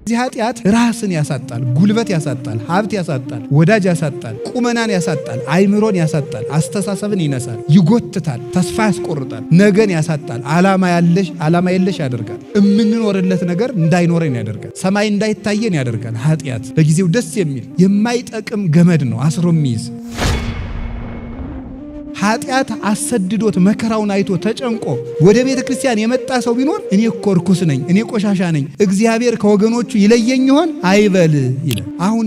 እዚህ ኃጢአት ራስን ያሳጣል፣ ጉልበት ያሳጣል፣ ሀብት ያሳጣል፣ ወዳጅ ያሳጣል፣ ቁመናን ያሳጣል፣ አይምሮን ያሳጣል፣ አስተሳሰብን ይነሳል፣ ይጎትታል፣ ተስፋ ያስቆርጣል፣ ነገን ያሳጣል፣ ዓላማ የለሽ ያደርጋል፣ እምንኖርለት ነገር እንዳይኖረን ያደርጋል፣ ሰማይ እንዳይታየን ያደርጋል። ኃጢአት ለጊዜው ደስ የሚል የማይጠቅም ገመድ ነው አስሮ የሚይዝ። ኃጢአት አሰድዶት መከራውን አይቶ ተጨንቆ ወደ ቤተ ክርስቲያን የመጣ ሰው ቢኖር እኔ እኮ ርኩስ ነኝ፣ እኔ ቆሻሻ ነኝ፣ እግዚአብሔር ከወገኖቹ ይለየኝ ይሆን አይበል ይላል። አሁን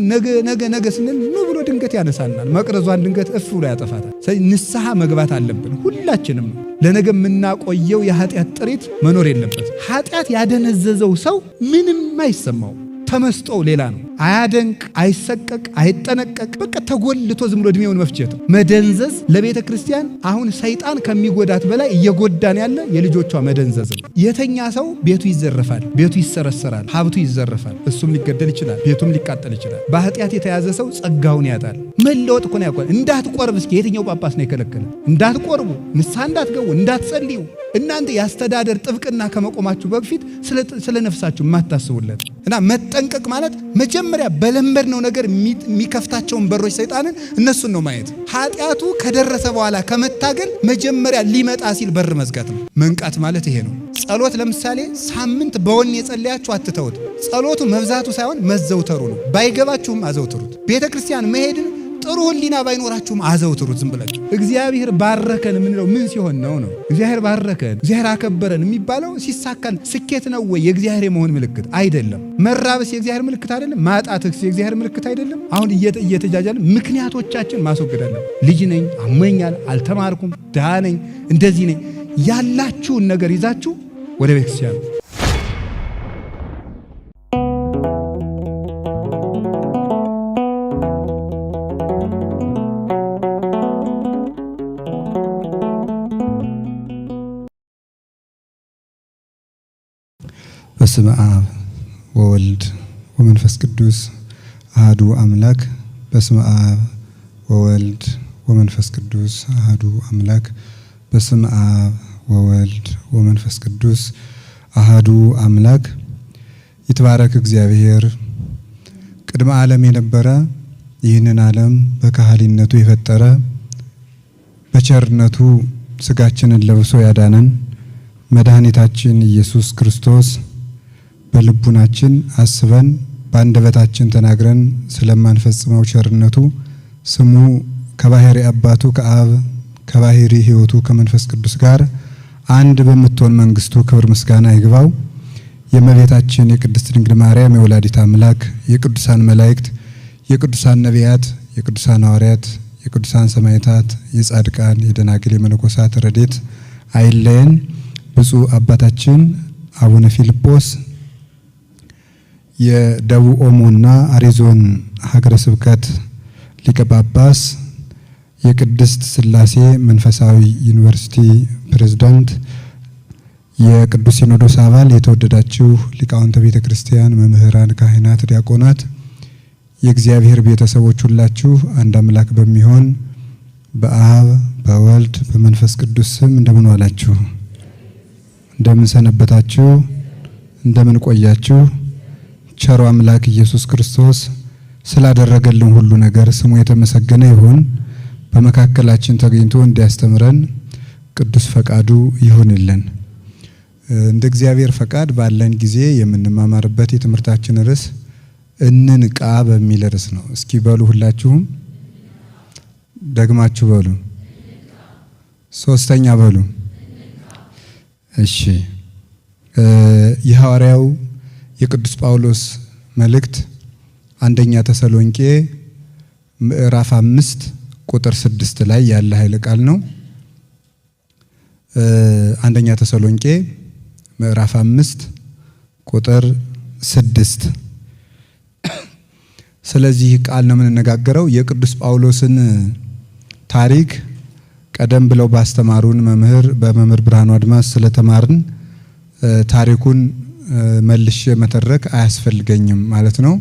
ነገ ስንል ኑ ብሎ ድንገት ያነሳናል። መቅረዟን ድንገት እፍ ብሎ ያጠፋታል። ስለዚህ ንስሐ መግባት አለብን ሁላችንም። ለነገ የምናቆየው የኃጢአት ጥሪት መኖር የለበት። ኃጢአት ያደነዘዘው ሰው ምንም አይሰማው። ተመስጦ ሌላ ነው። አያደንቅ፣ አይሰቀቅ፣ አይጠነቀቅ። በቃ ተጎልቶ ዝም ብሎ እድሜውን መፍጀት መደንዘዝ ለቤተ ክርስቲያን አሁን ሰይጣን ከሚጎዳት በላይ እየጎዳን ያለ የልጆቿ መደንዘዝ ነው። የተኛ ሰው ቤቱ ይዘረፋል፣ ቤቱ ይሰረሰራል፣ ሀብቱ ይዘረፋል፣ እሱም ሊገደል ይችላል፣ ቤቱም ሊቃጠል ይችላል። በኃጢአት የተያዘ ሰው ጸጋውን ያጣል። መለወጥ እኮ ነው ያቋል። እንዳትቆርብ እስኪ የትኛው ጳጳስ ነው የከለከለ? እንዳትቆርቡ፣ ንስሐ እንዳትገቡ፣ እንዳትጸልዩ እናንተ ያስተዳደር ጥብቅና ከመቆማችሁ በፊት ስለ ነፍሳችሁ ማታስቡለት እና መጠንቀቅ ማለት መጀመሪያ በለመድነው ነገር የሚከፍታቸውን በሮች ሰይጣንን እነሱን ነው ማየት። ኃጢአቱ ከደረሰ በኋላ ከመታገል መጀመሪያ ሊመጣ ሲል በር መዝጋት ነው። መንቃት ማለት ይሄ ነው። ጸሎት ለምሳሌ ሳምንት በወኔ የጸለያችሁ አትተውት። ጸሎቱ መብዛቱ ሳይሆን መዘውተሩ ነው። ባይገባችሁም አዘውትሩት። ቤተ ክርስቲያን መሄድን ጥሩ ህሊና ባይኖራችሁም አዘውትሩት። ዝም ብላችሁ እግዚአብሔር ባረከን የምንለው ምን ሲሆን ነው? እግዚአብሔር ባረከን፣ እግዚአብሔር አከበረን የሚባለው ሲሳካል ስኬት ነው ወይ? የእግዚአብሔር የመሆን ምልክት አይደለም። መራብስ የእግዚአብሔር ምልክት አይደለም። ማጣትስ የእግዚአብሔር ምልክት አይደለም። አሁን እየተጃጃልን ምክንያቶቻችን ማስወገድ አለብን። ልጅ ነኝ፣ አሞኛል፣ አልተማርኩም፣ ድሃ ነኝ፣ እንደዚህ ነኝ ያላችሁን ነገር ይዛችሁ ወደ ቤተክርስቲያን በስመ አብ ወወልድ ወመንፈስ ቅዱስ አሐዱ አምላክ። በስመ አብ ወወልድ ወመንፈስ ቅዱስ አሐዱ አምላክ። በስመ አብ ወወልድ ወመንፈስ ቅዱስ አሐዱ አምላክ። ይትባረክ እግዚአብሔር ቅድመ ዓለም የነበረ ይህንን ዓለም በካህሊነቱ የፈጠረ በቸርነቱ ስጋችንን ለብሶ ያዳነን መድኃኒታችን ኢየሱስ ክርስቶስ በልቡናችን አስበን በአንደበታችን ተናግረን ስለማንፈጽመው ቸርነቱ ስሙ ከባህሪ አባቱ ከአብ ከባህሪ ሕይወቱ ከመንፈስ ቅዱስ ጋር አንድ በምትሆን መንግስቱ ክብር ምስጋና ይግባው። የእመቤታችን የቅድስት ድንግል ማርያም የወላዲት አምላክ የቅዱሳን መላእክት የቅዱሳን ነቢያት የቅዱሳን ሐዋርያት የቅዱሳን ሰማዕታት የጻድቃን የደናግል የመነኮሳት ረድኤት አይለየን። ብፁዕ አባታችን አቡነ ፊልጶስ የደቡብ ኦሞና አሪዞን ሀገረ ስብከት ሊቀ ጳጳስ፣ የቅድስት ሥላሴ መንፈሳዊ ዩኒቨርሲቲ ፕሬዝዳንት፣ የቅዱስ ሲኖዶስ አባል፣ የተወደዳችሁ ሊቃውንተ ቤተ ክርስቲያን፣ መምህራን፣ ካህናት፣ ዲያቆናት፣ የእግዚአብሔር ቤተሰቦች ሁላችሁ አንድ አምላክ በሚሆን በአብ በወልድ በመንፈስ ቅዱስ ስም እንደምን ዋላችሁ? እንደምን ሰነበታችሁ? እንደምን ቆያችሁ? ቸሩ አምላክ ኢየሱስ ክርስቶስ ስላደረገልን ሁሉ ነገር ስሙ የተመሰገነ ይሁን። በመካከላችን ተገኝቶ እንዲያስተምረን ቅዱስ ፈቃዱ ይሁንልን። እንደ እግዚአብሔር ፈቃድ ባለን ጊዜ የምንማማርበት የትምህርታችን ርዕስ እንንቃ በሚል ርዕስ ነው። እስኪ በሉ ሁላችሁም ደግማችሁ በሉ። ሶስተኛ በሉ። እሺ። የሐዋርያው የቅዱስ ጳውሎስ መልእክት አንደኛ ተሰሎንቄ ምዕራፍ 5 ቁጥር 6 ላይ ያለ ኃይለ ቃል ነው። አንደኛ ተሰሎንቄ ምዕራፍ 5 ቁጥር 6። ስለዚህ ቃል ነው የምንነጋገረው። የቅዱስ ጳውሎስን ታሪክ ቀደም ብለው ባስተማሩን በመምህር ብርሃኑ አድማስ ስለተማርን ታሪኩን መልሼ መተረክ አያስፈልገኝም ማለት ነው።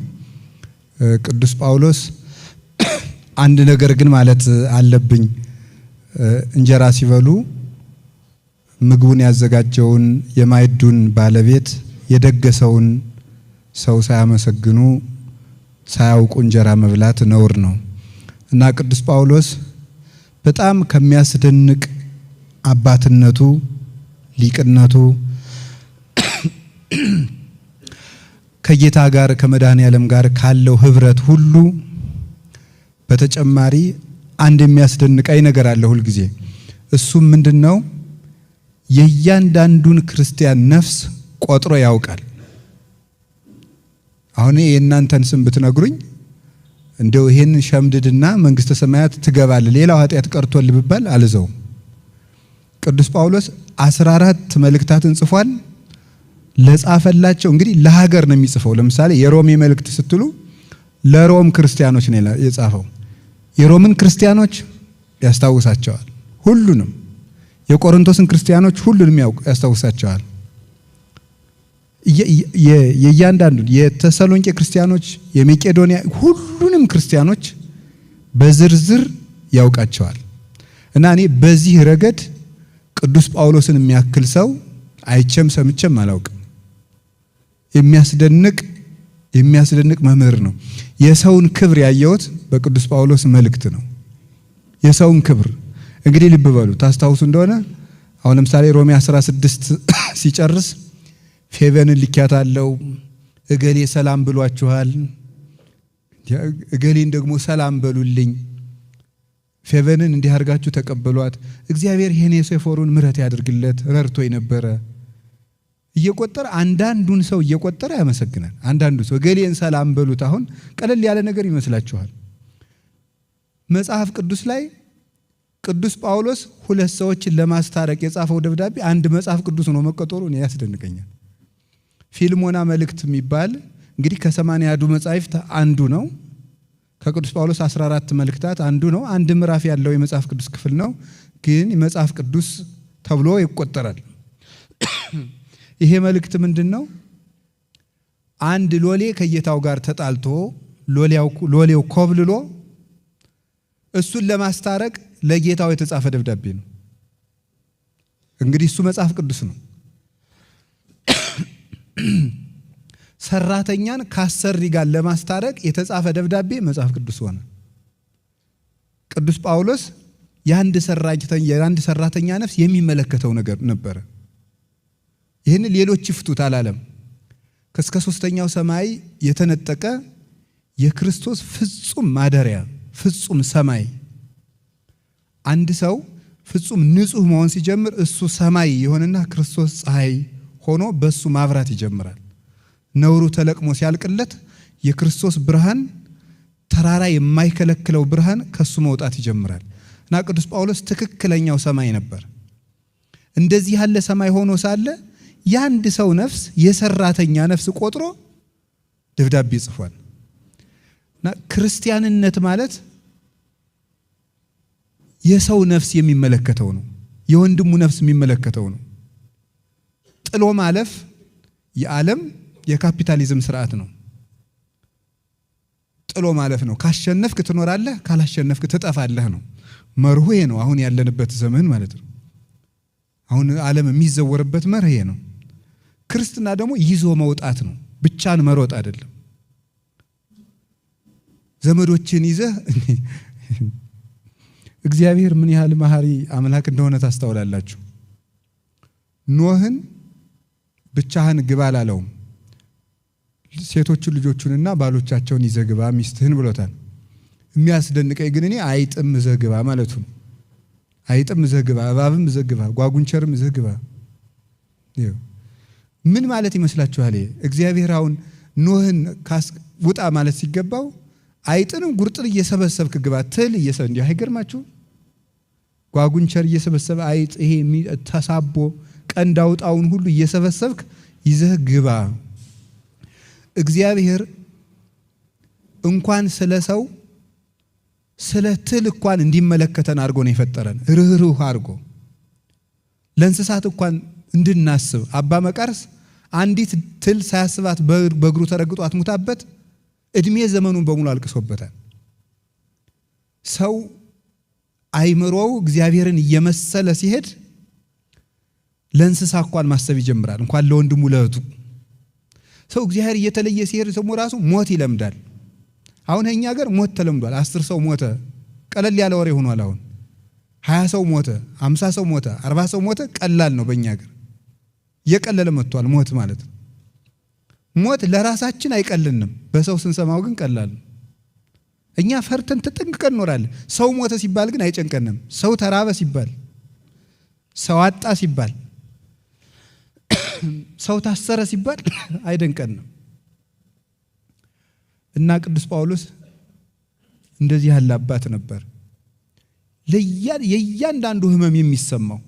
ቅዱስ ጳውሎስ አንድ ነገር ግን ማለት አለብኝ። እንጀራ ሲበሉ ምግቡን ያዘጋጀውን የማዕዱን ባለቤት የደገሰውን ሰው ሳያመሰግኑ ሳያውቁ እንጀራ መብላት ነውር ነው እና ቅዱስ ጳውሎስ በጣም ከሚያስደንቅ አባትነቱ ሊቅነቱ ከጌታ ጋር ከመድኃኔዓለም ጋር ካለው ህብረት ሁሉ በተጨማሪ አንድ የሚያስደንቀኝ ነገር አለ ሁል ጊዜ። እሱም ምንድነው? የእያንዳንዱን ክርስቲያን ነፍስ ቆጥሮ ያውቃል። አሁን የእናንተን ስም ብትነግሩኝ እንደው ይሄን ሸምድድና መንግስተ ሰማያት ትገባለህ ሌላው ኃጢአት ቀርቶልህ ብባል አልዘውም። ቅዱስ ጳውሎስ 14 መልእክታትን ጽፏል። ለጻፈላቸው እንግዲህ ለሀገር ነው የሚጽፈው። ለምሳሌ የሮሜ መልእክት ስትሉ ለሮም ክርስቲያኖች ነው የጻፈው። የሮምን ክርስቲያኖች ያስታውሳቸዋል ሁሉንም። የቆሮንቶስን ክርስቲያኖች ሁሉንም ያስታውሳቸዋል። የእያንዳንዱ የተሰሎንቄ ክርስቲያኖች፣ የመቄዶንያ ሁሉንም ክርስቲያኖች በዝርዝር ያውቃቸዋል። እና እኔ በዚህ ረገድ ቅዱስ ጳውሎስን የሚያክል ሰው አይቼም ሰምቼም አላውቅም። የሚያስደንቅ መምህር ነው። የሰውን ክብር ያየሁት በቅዱስ ጳውሎስ መልእክት ነው። የሰውን ክብር እንግዲህ ልብ በሉ። ታስታውሱ እንደሆነ አሁን ለምሳሌ ሮሜ 16 ሲጨርስ ፌቨንን ልኪያታለው፣ እገሌ ሰላም ብሏችኋል፣ እገሌን ደግሞ ሰላም በሉልኝ፣ ፌቨንን እንዲህ አድርጋችሁ ተቀበሏት፣ እግዚአብሔር ሄኔሴፎሩን ምሕረት ያድርግለት ረድቶኝ ነበረ እየቆጠረ አንዳንዱን ሰው እየቆጠረ ያመሰግናል። አንዳንዱ ሰው እገሌን ሰላም በሉት። አሁን ቀለል ያለ ነገር ይመስላችኋል? መጽሐፍ ቅዱስ ላይ ቅዱስ ጳውሎስ 2 ሰዎችን ለማስታረቅ የጻፈው ደብዳቤ አንድ መጽሐፍ ቅዱስ ነው መቆጠሩ ነው ያስደንቀኛል። ፊልሞና መልእክት የሚባል እንግዲህ ከ80 መጻሕፍት አንዱ ነው። ከቅዱስ ጳውሎስ 14 መልእክታት አንዱ ነው። አንድ ምዕራፍ ያለው የመጽሐፍ ቅዱስ ክፍል ነው፣ ግን የመጽሐፍ ቅዱስ ተብሎ ይቆጠራል። ይሄ መልእክት ምንድነው? አንድ ሎሌ ከጌታው ጋር ተጣልቶ ሎሌው ኮብልሎ እሱን ለማስታረቅ ለጌታው የተጻፈ ደብዳቤ ነው። እንግዲህ እሱ መጽሐፍ ቅዱስ ነው። ሰራተኛን ካሰሪ ጋር ለማስታረቅ የተጻፈ ደብዳቤ መጽሐፍ ቅዱስ ሆነ። ቅዱስ ጳውሎስ የአንድ ሰራተኛ ነፍስ የሚመለከተው ነገር ነበረ። ይህን ሌሎች ይፍቱት አላለም። እስከ 3ኛው ሰማይ የተነጠቀ የክርስቶስ ፍጹም ማደሪያ ፍጹም ሰማይ። አንድ ሰው ፍጹም ንጹህ መሆን ሲጀምር እሱ ሰማይ የሆነና ክርስቶስ ፀሐይ ሆኖ በሱ ማብራት ይጀምራል። ነውሩ ተለቅሞ ሲያልቅለት የክርስቶስ ብርሃን ተራራ የማይከለክለው ብርሃን ከሱ መውጣት ይጀምራል። እና ቅዱስ ጳውሎስ ትክክለኛው ሰማይ ነበር። እንደዚህ ያለ ሰማይ ሆኖ ሳለ የአንድ ሰው ነፍስ የሰራተኛ ነፍስ ቆጥሮ ደብዳቤ ጽፏል። እና ክርስቲያንነት ማለት የሰው ነፍስ የሚመለከተው ነው። የወንድሙ ነፍስ የሚመለከተው ነው። ጥሎ ማለፍ የዓለም የካፒታሊዝም ስርዓት ነው። ጥሎ ማለፍ ነው። ካሸነፍክ ትኖራለህ፣ ካላሸነፍክ ትጠፋለህ ነው መርሁ። ይሄ ነው አሁን ያለንበት ዘመን ማለት ነው። አሁን ዓለም የሚዘወርበት መርህ ነው። ክርስትና ደግሞ ይዞ መውጣት ነው፣ ብቻን መሮጥ አይደለም። ዘመዶችን ይዘህ እግዚአብሔር ምን ያህል መሐሪ አምላክ እንደሆነ ታስተውላላችሁ። ኖህን ብቻህን ግባ አላለውም። ሴቶቹን ልጆቹንና ባሎቻቸውን ይዘህ ግባ ሚስትህን ብሎታል። የሚያስደንቀኝ ግን እኔ አይጥም ይዘህ ግባ ማለቱ ነው። አይጥም ይዘህ ግባ፣ እባብም ይዘህ ግባ፣ ጓጉንቸርም ይዘህ ግባ። ምን ማለት ይመስላችኋል? እግዚአብሔር አሁን ኖህን ውጣ ማለት ሲገባው አይጥንም ጉርጥን እየሰበሰብክ ግባ ትል እንዲህ አይገርማችሁ? ጓጉንቸር እየሰበሰበ አይጥ ይሄ ተሳቦ ቀንድ አውጣውን ሁሉ እየሰበሰብክ ይዘህ ግባ። እግዚአብሔር እንኳን ስለ ሰው ስለ ትል እንኳን እንዲመለከተን አድርጎ ነው የፈጠረን። ርህሩህ አድርጎ ለእንስሳት እንኳን እንድናስብ። አባ መቃርስ አንዲት ትል ሳያስባት በእግሩ ተረግጧት ሙታበት እድሜ ዘመኑን በሙሉ አልቅሶበታል። ሰው አይምሮው እግዚአብሔርን እየመሰለ ሲሄድ ለእንስሳ እንኳን ማሰብ ይጀምራል፣ እንኳን ለወንድሙ ለእህቱ። ሰው እግዚአብሔር እየተለየ ሲሄድ ሰው ራሱ ሞት ይለምዳል። አሁን እኛ ሀገር ሞት ተለምዷል። 10 ሰው ሞተ ቀለል ያለ ወሬ ሆኗል። አሁን 20 ሰው ሞተ፣ 50 ሰው ሞተ፣ 40 ሰው ሞተ ቀላል ነው። በእኛ ሀገር እየቀለለ መጥቷል ሞት ማለት ነው። ሞት ለራሳችን አይቀልንም፣ በሰው ስንሰማው ግን ቀላል ነው። እኛ ፈርተን ተጠንቅቀን እንኖራለን። ሰው ሞተ ሲባል ግን አይጨንቀንም። ሰው ተራበ ሲባል፣ ሰው አጣ ሲባል፣ ሰው ታሰረ ሲባል አይደንቀንም። እና ቅዱስ ጳውሎስ እንደዚህ ያለ አባት ነበር። የእያንዳንዱ ህመም የሚሰማው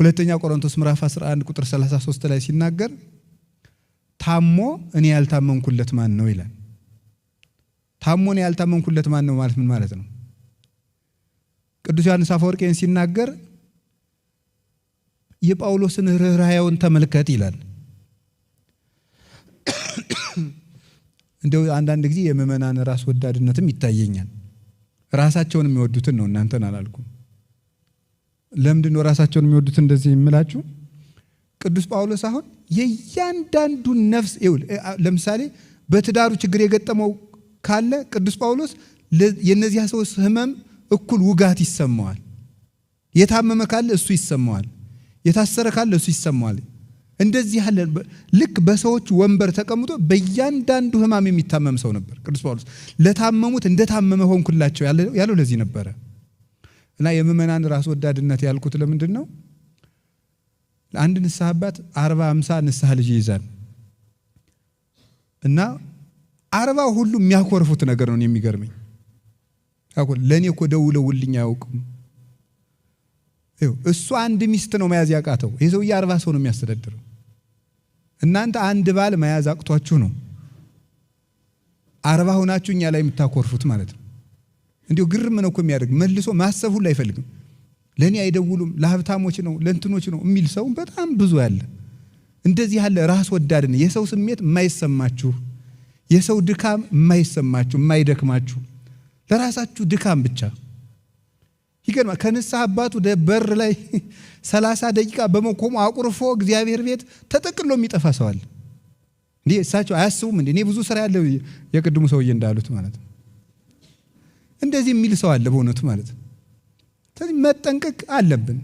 ሁለተኛ ቆሮንቶስ ምዕራፍ 11 ቁጥር 33 ላይ ሲናገር ታሞ እኔ ያልታመንኩለት ማን ነው ይላል። ታሞ እኔ ያልታመንኩለት ማን ነው ማለት ምን ማለት ነው? ቅዱስ ዮሐንስ አፈወርቄን ሲናገር የጳውሎስን ርኅራኄውን ተመልከት ይላል። እንደው አንዳንድ ጊዜ የምእመናን ራስ ወዳድነትም ይታየኛል። ራሳቸውን የሚወዱትን ነው፣ እናንተን አላልኩም። ለምንድን ነው ራሳቸውን የሚወዱት እንደዚህ የምላችሁ? ቅዱስ ጳውሎስ አሁን የእያንዳንዱን ነፍስ ለምሳሌ በትዳሩ ችግር የገጠመው ካለ ቅዱስ ጳውሎስ የነዚያ ሰዎች ህመም እኩል ውጋት ይሰማዋል። የታመመ ካለ እሱ ይሰማዋል፣ የታሰረ ካለ እሱ ይሰማዋል። እንደዚህ ያለ ልክ በሰዎች ወንበር ተቀምጦ በእያንዳንዱ ህማም የሚታመም ሰው ነበር ቅዱስ ጳውሎስ። ለታመሙት እንደታመመ ሆንኩላቸው ያለው ለዚህ ነበረ። እና የምእመናን ራስ ወዳድነት ያልኩት ለምንድን ነው? አንድ ንስሐ አባት 40-50 ንስሐ ልጅ ይይዛል እና 40 ሁሉ የሚያኮርፉት ነገር ነው የሚገርመኝ። ለእኔ እኮ ደውለውልኝ አያውቅም። እሱ አንድ ሚስት ነው መያዝ ያቃተው፣ ይህ ሰውዬ 40 ሰው ነው የሚያስተዳድረው። እናንተ አንድ ባል መያዝ አቅቷችሁ ነው 40 ሆናችሁ እኛ ላይ የምታኮርፉት ማለት ነው። እንዲሁ ግርም ነው እኮ የሚያደርግ። መልሶ ማሰብ ሁሉ አይፈልግም። ለእኔ አይደውሉም፣ ለሀብታሞች ነው ለእንትኖች ነው የሚል ሰው በጣም ብዙ ያለ። እንደዚህ ያለ ራስ ወዳድን የሰው ስሜት የማይሰማችሁ፣ የሰው ድካም የማይሰማችሁ፣ የማይደክማችሁ ለራሳችሁ ድካም ብቻ ይገርማ። ከንስሐ አባቱ በር ላይ 30 ደቂቃ በመቆሙ አቁርፎ እግዚአብሔር ቤት ተጠቅሎ የሚጠፋ ሰው አለ። እንዴ እሳቸው አያስቡም እንዴ? እኔ ብዙ ስራ ያለው የቅድሙ ሰውዬ እንዳሉት ማለት ነው። እንደዚህ የሚል ሰው አለ በእውነቱ ማለት ነው። ስለዚህ መጠንቀቅ አለብን።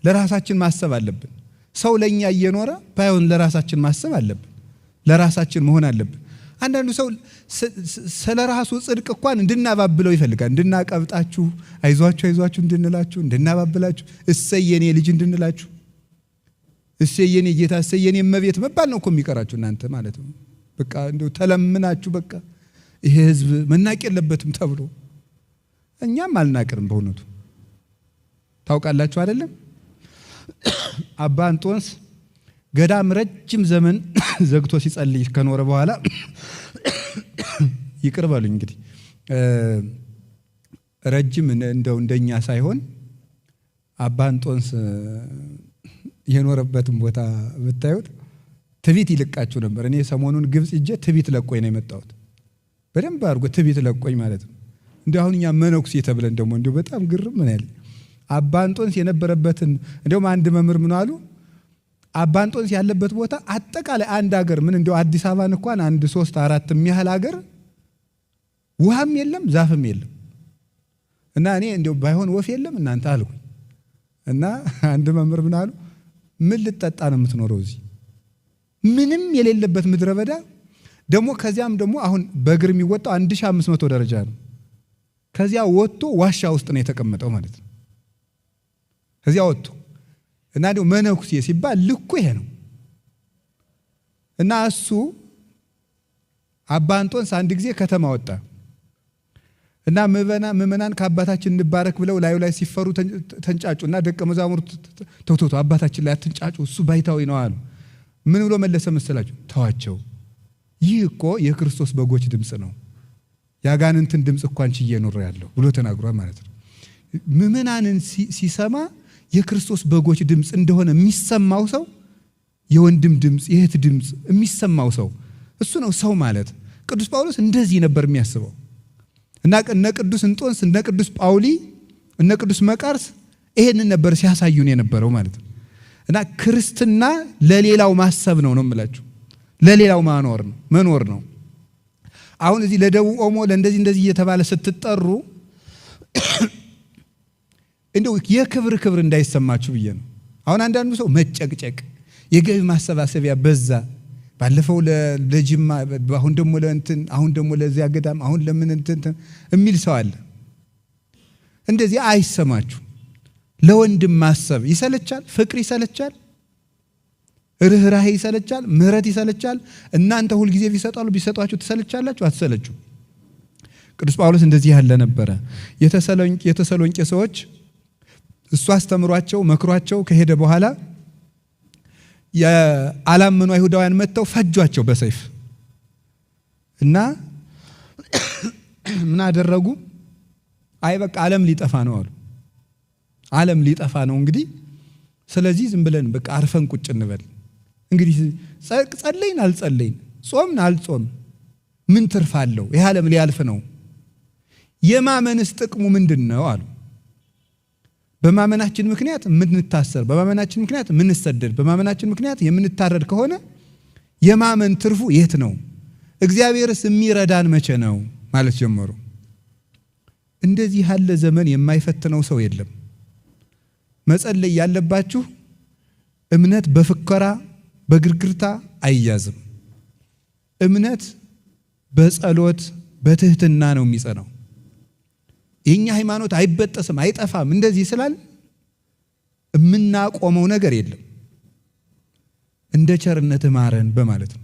ለራሳችን ማሰብ አለብን። ሰው ለኛ እየኖረ ባይሆን ለራሳችን ማሰብ አለብን። ለራሳችን መሆን አለብን። አንዳንዱ ሰው ስለራሱ ጽድቅ እንኳን እንድናባብለው ይፈልጋል። እንድናቀብጣችሁ፣ አይዟችሁ እንድንላችሁ፣ እንድናባብላችሁ፣ እሰየኔ ልጅ እንድንላችሁ፣ እሰየኔ ጌታ፣ እሰየኔ እመቤት መባል ነው እኮ የሚቀራችሁ እናንተ ማለት ነው። በቃ እንደው ተለምናችሁ በቃ ይሄ ህዝብ መናቅ የለበትም ተብሎ እኛም አልናቅርም። በእውነቱ ታውቃላችሁ አይደለም? አባ እንጦንስ ገዳም ረጅም ዘመን ዘግቶ ሲጸልይ ከኖረ በኋላ ይቅር በሉኝ እንግዲህ ረጅም እንደኛ ሳይሆን አባ እንጦንስ የኖረበትን ቦታ ብታዩት ትቢት ይልቃችሁ ነበር። እኔ ሰሞኑን ግብጽ እጄ ትቢት ለቆኝ ነው የመጣሁት። በደንብ አድርጎ ትቢት ለቆኝ ማለት ነው። እንዲሁ አሁን እኛ መነኩሴ ተብለን ደግሞ እንዲሁ በጣም ግርም ምን ያለ አባ እንጦንስ የነበረበትን እንዲሁም አንድ መምህር ምን አሉ፣ አባ እንጦንስ ያለበት ቦታ አጠቃላይ አንድ ሀገር ምን እንዲሁ አዲስ አበባን እንኳን 1 3 4 የሚያህል ሀገር ውሃም የለም ዛፍም የለም። እና እኔ እንዲሁ ባይሆን ወፍ የለም እናንተ አልኩኝ። እና አንድ መምህር ምን አሉ፣ ምን ልጠጣ ነው የምትኖረው እዚህ ምንም የሌለበት ምድረ በዳ? ደግሞ ከዚያም ደግሞ አሁን በእግር የሚወጣው 1500 ደረጃ ነው። ከዚያ ወጥቶ ዋሻ ውስጥ ነው የተቀመጠው ማለት ነው። ከዚያ ወጥቶ እና ደግሞ መነኩሴ ሲባል ልኩ ይሄ ነው። እና እሱ አባ እንጦንስ አንድ ጊዜ ከተማ ወጣ እና ምእመናን ከአባታችን እንባረክ ብለው ላዩ ላይ ሲፈሩ ተንጫጩ። እና ደቀ መዛሙርቱ ተውቶቶ አባታችን ላይ አትንጫጩ እሱ ባይታዊ ነው አሉ። ምን ብሎ መለሰ መሰላችሁ? ተዋቸው፣ ይህ እኮ የክርስቶስ በጎች ድምፅ ነው፣ ያጋንንትን ድምፅ እንኳን ችዬ ኖር ያለው ብሎ ተናግሯል ማለት ነው። ምእመናንን ሲሰማ የክርስቶስ በጎች ድምፅ እንደሆነ የሚሰማው ሰው፣ የወንድም ድምፅ የእህት ድምፅ የሚሰማው ሰው እሱ ነው ሰው ማለት። ቅዱስ ጳውሎስ እንደዚህ ነበር የሚያስበው። እና እነ ቅዱስ እንጦንስ እነ ቅዱስ ጳውሊ እነ ቅዱስ መቃርስ ይሄንን ነበር ሲያሳዩን የነበረው ማለት ነው። እና ክርስትና ለሌላው ማሰብ ነው የምላችሁ። ለሌላው መኖር ነው። አሁን እዚህ ለደቡብ ኦሞ ለእንደዚህ እየተባለ ስትጠሩ እንደው የክብር እንዳይሰማችሁ ብዬ ነው። አሁን አንዳንዱ ሰው መጨቅጨቅ የገቢ ማሰባሰቢያ በዛ፣ ባለፈው ለጅማ አሁን ደግሞ ለእንትን አሁን ደግሞ ለዚያ ገዳም አሁን ለምን እንትን የሚል ሰው አለ። እንደዚህ አይሰማችሁ። ለወንድም ማሰብ ይሰለቻል፣ ፍቅር ይሰለቻል፣ ርህራሄ ይሰለቻል፣ ምህረት ይሰለቻል። እናንተ ሁል ጊዜ ቢሰጧችሁ ትሰለቻላችሁ? አትሰለቹ? ቅዱስ ጳውሎስ እንደዚህ ያለ ነበረ። የተሰሎንቄ ሰዎች እሱ አስተምሯቸው መክሯቸው ከሄደ በኋላ የአላመኑ አይሁዳውያን መጥተው ፈጇቸው በሰይፍ እና ምን አደረጉ? አይ በቃ ዓለም ሊጠፋ ነው አሉ። ዓለም ሊጠፋ ነው እንግዲህ፣ ስለዚህ ዝም ብለን በቃ አርፈን ቁጭ እንበል። እንግዲህ ጸለይን አልጸለይን፣ ጾምን አልጾም ምን ትርፍ አለው? ይህ ዓለም ሊያልፍ ነው። የማመንስ ጥቅሙ ምንድን ነው አሉ። በማመናችን ምክንያት የምንታሰር፣ በማመናችን ምክንያት የምንሰደድ፣ በማመናችን ምክንያት የምንታረድ ከሆነ የማመን ትርፉ የት ነው? እግዚአብሔርስ የሚረዳን መቼ ነው ማለት ጀመሩ። እንደዚህ ያለ ዘመን የማይፈትነው ሰው የለም። መጸለይ ያለባችሁ እምነት በፍከራ በግርግርታ አይያዝም። እምነት በጸሎት በትህትና ነው የሚጸናው። የኛ ሃይማኖት አይበጠስም አይጠፋም እንደዚህ ስላል የምናቆመው ነገር የለም። እንደ ቸርነት ማረን በማለት ነው።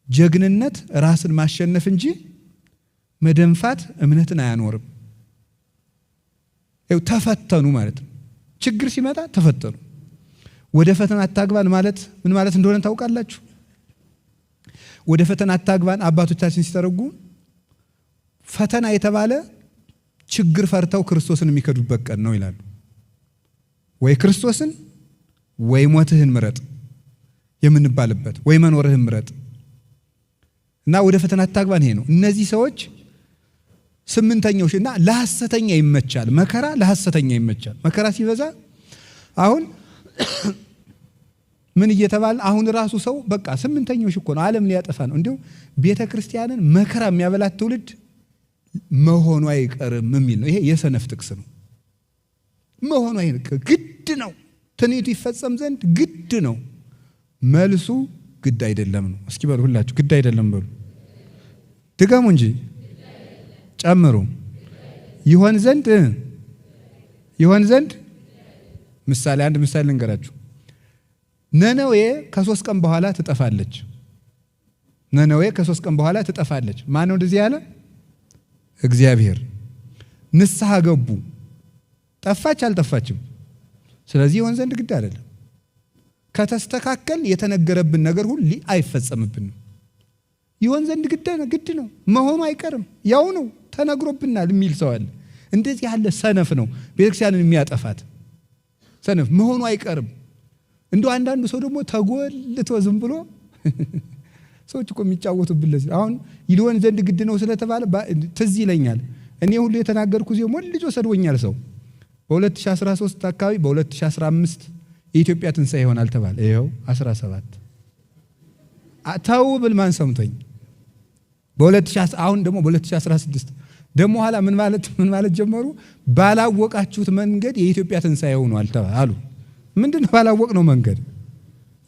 ጀግንነት ራስን ማሸነፍ እንጂ መደንፋት እምነትን አያኖርም። ተፈተኑ ማለት ነው። ችግር ሲመጣ ተፈተኑ። ወደ ፈተና አታግባን ማለት ምን ማለት እንደሆነ ታውቃላችሁ? ወደ ፈተና አታግባን አባቶቻችን ሲተረጉ ፈተና የተባለ ችግር ፈርተው ክርስቶስን የሚከዱበት ቀን ነው ይላሉ። ወይ ክርስቶስን ወይ ሞትህን ምረጥ የምንባልበት፣ ወይ መኖርህን ምረጥ እና ወደ ፈተና አታግባን ይሄ ነው። እነዚህ ሰዎች ስምንተኛው እና ለሐሰተኛ ይመቻል። መከራ ለሐሰተኛ ይመቻል። መከራ ሲበዛ አሁን ምን እየተባለ አሁን ራሱ ሰው በቃ ስምንተኛው እኮ ነው ዓለም ሊያጠፋ ነው። እንዲሁ ቤተክርስቲያንን መከራ የሚያበላት ትውልድ መሆኑ አይቀርም የሚል ነው። ይሄ የሰነፍ ጥቅስ ነው። መሆኑ አይቀርም ግድ ነው። ትንቢቱ ይፈጸም ዘንድ ግድ ነው። መልሱ ግድ አይደለም ነው። እስኪ በሉ ሁላችሁ ግድ አይደለም በሉ። ድገሙ እንጂ ጨምሩ። ይሆን ዘንድ ምሳሌ አንድ ምሳሌ ልንገራችሁ። ነነዌ ከ3 ቀን በኋላ ትጠፋለች። ነነዌ ከ3 ቀን በኋላ ትጠፋለች። ማን ነው እንደዚህ ያለ? እግዚአብሔር። ንስሐ ገቡ። ጠፋች አልጠፋችም? ስለዚህ ይሆን ዘንድ ግድ አይደለም። ከተስተካከል የተነገረብን ነገር ሁሉ አይፈጸምብንም። ይሆን ዘንድ ግድ ነው። መሆኑ አይቀርም። ያው ነው ተነግሮብናል የሚል ሰው አለ። እንደዚህ ያለ ሰነፍ ነው ቤተክርስቲያንን የሚያጠፋት። ሰነፍ መሆኑ አይቀርም። እንደው አንዳንዱ ሰው ደግሞ ተጎልቶ ዝም ብሎ ሰዎች እኮ የሚጫወቱብን ለዚህ አሁን ይልሆን ዘንድ ግድ ነው ስለተባለ ትዝ ይለኛል። እኔ ሁሉ የተናገርኩ ዚሁ ልጆ ሰድቦኛል ሰው በ2013 አካባቢ በ2015 የኢትዮጵያ ትንሣኤ ይሆናል ተባለ። ይሄው 17 ታው ብል ማን ሰምቶኝ አሁን ደግሞ በ2016 ደግሞ ኋላ ምን ማለት ጀመሩ? ባላወቃችሁት መንገድ የኢትዮጵያ ትንሣኤ ሆኗል አሉ። ምንድነው ባላወቅነው መንገድ?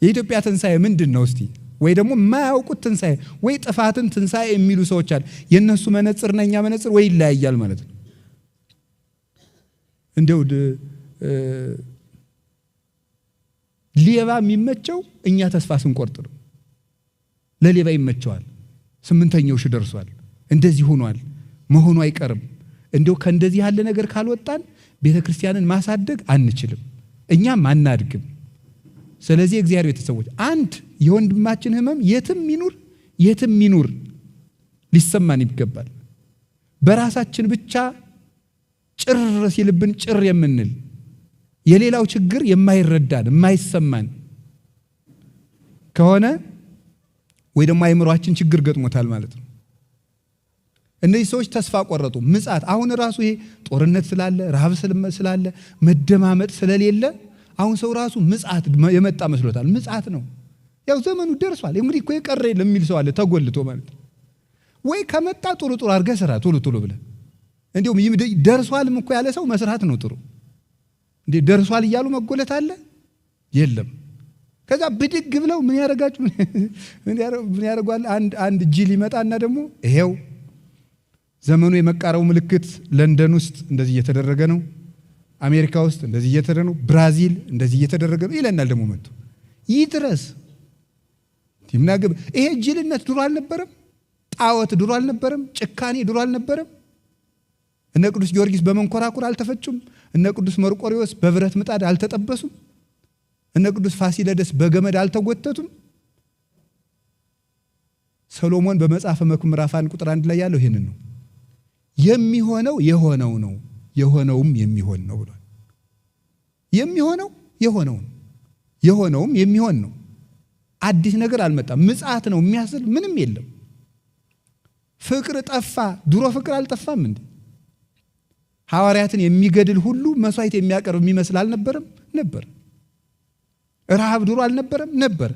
የኢትዮጵያ ትንሣኤ ምንድነው እስቲ? ወይ ደግሞ የማያውቁት ትንሣኤ ወይ ጥፋትን ትንሣኤ የሚሉ ሰዎች አሉ። የነሱ መነጽር ነኛ መነጽር ወይ ይለያያል ማለት ነው። እንደው ሌባ የሚመቸው እኛ ተስፋ ስንቆርጥ ነው። ለሌባ ይመቸዋል። 8ኛው ሺህ ደርሷል። እንደዚህ ሆኗል። መሆኑ አይቀርም። እንደው ከእንደዚህ ያለ ነገር ካልወጣን ቤተክርስቲያንን ማሳደግ አንችልም፣ እኛም አናድግም። ስለዚህ እግዚአብሔር ቤተሰቦች አንድ የወንድማችን ህመም የትም ይኑር ሊሰማን ይገባል። በራሳችን ብቻ ጭር ሲልብን ጭር የምንል የሌላው ችግር የማይረዳን የማይሰማን ከሆነ ወይ ደግሞ አይምሮአችን ችግር ገጥሞታል ማለት ነው። እነዚህ ሰዎች ተስፋ ቆረጡ። ምጽአት አሁን ራሱ ይሄ ጦርነት ስላለ ረሃብ ስላለ መደማመጥ ስለሌለ አሁን ሰው ራሱ ምጽአት የመጣ መስሎታል። ምጽአት ነው ያው ዘመኑ ደርሷል። እንግዲህ እኮ የቀረ የለም የሚል ሰው አለ ተጎልቶ ማለት ወይ ከመጣ ጥሩ አድርገህ ስራ ቶሎ ብለህ እንዲሁም ደርሷልም እኮ ያለ ሰው መስራት ነው ጥሩ። እንዴ ደርሷል እያሉ መጎለት አለ የለም። ከዛ ብድግ ብለው ምን ያረጋችሁ ምን ያረጋል? አንድ ጅል ይመጣና ደግሞ ይሄው ዘመኑ የመቃረው ምልክት ለንደን ውስጥ እንደዚህ እየተደረገ ነው፣ አሜሪካ ውስጥ እንደዚህ እየተደረገ ነው፣ ብራዚል እንደዚህ እየተደረገ ነው ይለናል። ደግሞ መጥቶ ይድረስ ይምናገብ። ይሄ ጅልነት ድሮ አልነበረም? ጣዖት ድሮ አልነበረም? ጭካኔ ድሮ አልነበረም? እነ ቅዱስ ጊዮርጊስ በመንኮራኩር አልተፈጩም? እነ ቅዱስ መርቆሪዎስ በብረት ምጣድ አልተጠበሱም? እነ ቅዱስ ፋሲለደስ በገመድ አልተጎተቱም? ሰሎሞን በመጽሐፈ መክብብ ምዕራፍ 1 ቁጥር 1 ላይ ያለው ይሄንን ነው። የሚሆነው የሆነው ነው፣ የሆነውም የሚሆን ነው ብሏል። የሚሆነው የሆነው ነው፣ የሆነውም የሚሆን ነው። አዲስ ነገር አልመጣም። ምጽአት ነው የሚያስል ምንም የለም። ፍቅር ጠፋ። ድሮ ፍቅር አልጠፋም እንዴ? ሐዋርያትን የሚገድል ሁሉ መስዋዕት የሚያቀርብ የሚመስል አልነበረም? ነበር። ረሃብ ድሮ አልነበረም? ነበር።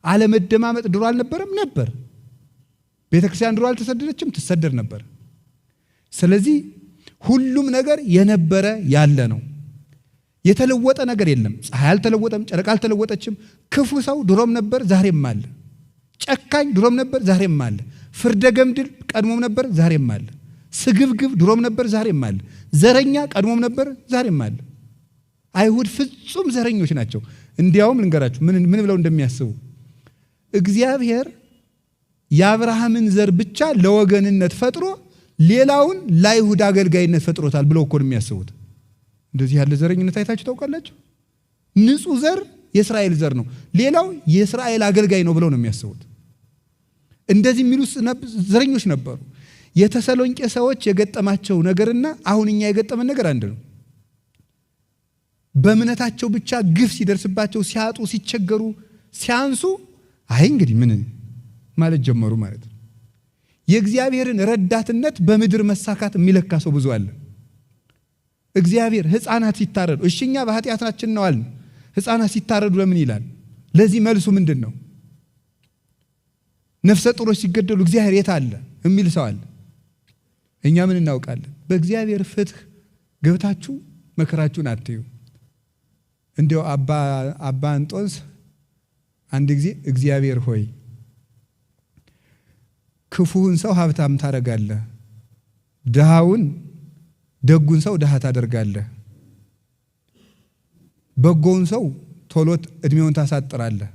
አለመደማመጥ ድሮ አልነበረም? ነበር። ቤተክርስቲያን ድሮ አልተሰደደችም? ትሰደድ ነበር። ስለዚህ ሁሉም ነገር የነበረ ያለ ነው። የተለወጠ ነገር የለም። ፀሐይ አልተለወጠም፣ ጨረቃ አልተለወጠችም። ክፉ ሰው ድሮም ነበር ዛሬም አለ። ጨካኝ ድሮም ነበር ዛሬም አለ። ፍርደ ገምድል ቀድሞም ነበር ዛሬም አለ። ስግብግብ ድሮም ነበር ዛሬም አለ። ዘረኛ ቀድሞም ነበር ዛሬም አለ። አይሁድ ፍጹም ዘረኞች ናቸው። እንዲያውም ልንገራችሁ ምን ብለው እንደሚያስቡ እግዚአብሔር የአብርሃምን ዘር ብቻ ለወገንነት ፈጥሮ ሌላውን ለአይሁድ አገልጋይነት ፈጥሮታል ብለው እኮ ነው የሚያስቡት። እንደዚህ ያለ ዘረኝነት አይታችሁ ታውቃላችሁ? ንጹህ ዘር የእስራኤል ዘር ነው፣ ሌላው የእስራኤል አገልጋይ ነው ብለው ነው የሚያስቡት። እንደዚህ የሚሉ ዘረኞች ነበሩ። የተሰሎንቄ ሰዎች የገጠማቸው ነገርና አሁን እኛ የገጠመን ነገር አንድ ነው። በእምነታቸው ብቻ ግፍ ሲደርስባቸው፣ ሲያጡ፣ ሲቸገሩ፣ ሲያንሱ አይ እንግዲህ ምን ማለት ጀመሩ ማለት ነው። የእግዚአብሔርን ረዳትነት በምድር መሳካት የሚለካ ሰው ብዙ አለ። እግዚአብሔር ሕፃናት ሲታረዱ እሺኛ በኃጢአታችን ነው አልን። ሕፃናት ሲታረዱ ለምን ይላል? ለዚህ መልሱ ምንድን ነው? ነፍሰ ጡሮች ሲገደሉ እግዚአብሔር የት አለ የሚል ሰው አለ። እኛ ምን እናውቃለን? በእግዚአብሔር ፍትህ ገብታችሁ መከራችሁን አትዩ። እንዲያው አባ እንጦንስ አንድ ጊዜ እግዚአብሔር ሆይ ክፉውን ሰው ሀብታም ታደርጋለህ፣ ደጉን ሰው ድሃ ታደርጋለህ፣ በጎውን ሰው ቶሎ እድሜውን ታሳጥራለህ፣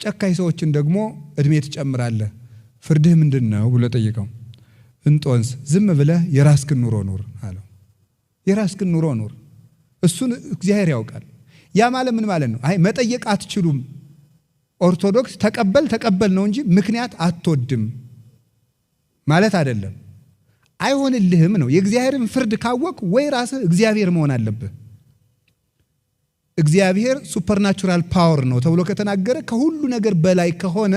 ጨካኝ ሰዎችን ደግሞ እድሜ ትጨምራለህ። ፍርድህ ምንድን ነው ብሎ ጠይቀው። እንጦንስ ዝም ብለህ የራስክን ኑሮ ኑር አለው። የራስክን ኑሮ ኑር፣ እሱን እግዚአብሔር ያውቃል። ያ ማለት ምን ማለት ነው? አይ መጠየቅ አትችሉም። ኦርቶዶክስ ተቀበል ነው እንጂ ምክንያት አትወድም ማለት አይደለም። አይሆንልህም ነው። የእግዚአብሔርን ፍርድ ካወቅ ወይ ራስህ እግዚአብሔር መሆን አለብህ። እግዚአብሔር ሱፐርናቹራል ፓወር ነው ተብሎ ከተናገረ ከሁሉ ነገር በላይ ከሆነ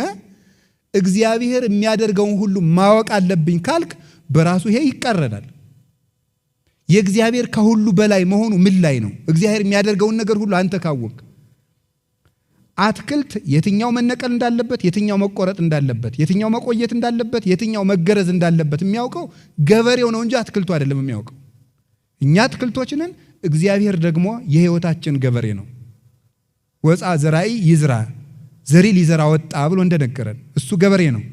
እግዚአብሔር የሚያደርገውን ሁሉ ማወቅ አለብኝ ካልክ በራሱ ይሄ ይቀረናል። የእግዚአብሔር ከሁሉ በላይ መሆኑ ምን ላይ ነው? እግዚአብሔር የሚያደርገውን ነገር ሁሉ አንተ ካወቅ። አትክልት የትኛው መነቀል እንዳለበት፣ የትኛው መቆረጥ እንዳለበት፣ የትኛው መቆየት እንዳለበት፣ የትኛው መገረዝ እንዳለበት የሚያውቀው ገበሬው ነው እንጂ አትክልቱ አይደለም የሚያውቀው። እኛ አትክልቶች ነን፣ እግዚአብሔር ደግሞ የሕይወታችን ገበሬ ነው። ወፃ ዘራኢ ይዝራ፣ ዘሪ ሊዘራ ወጣ ብሎ እንደነገረን እሱ ገበሬ ነው።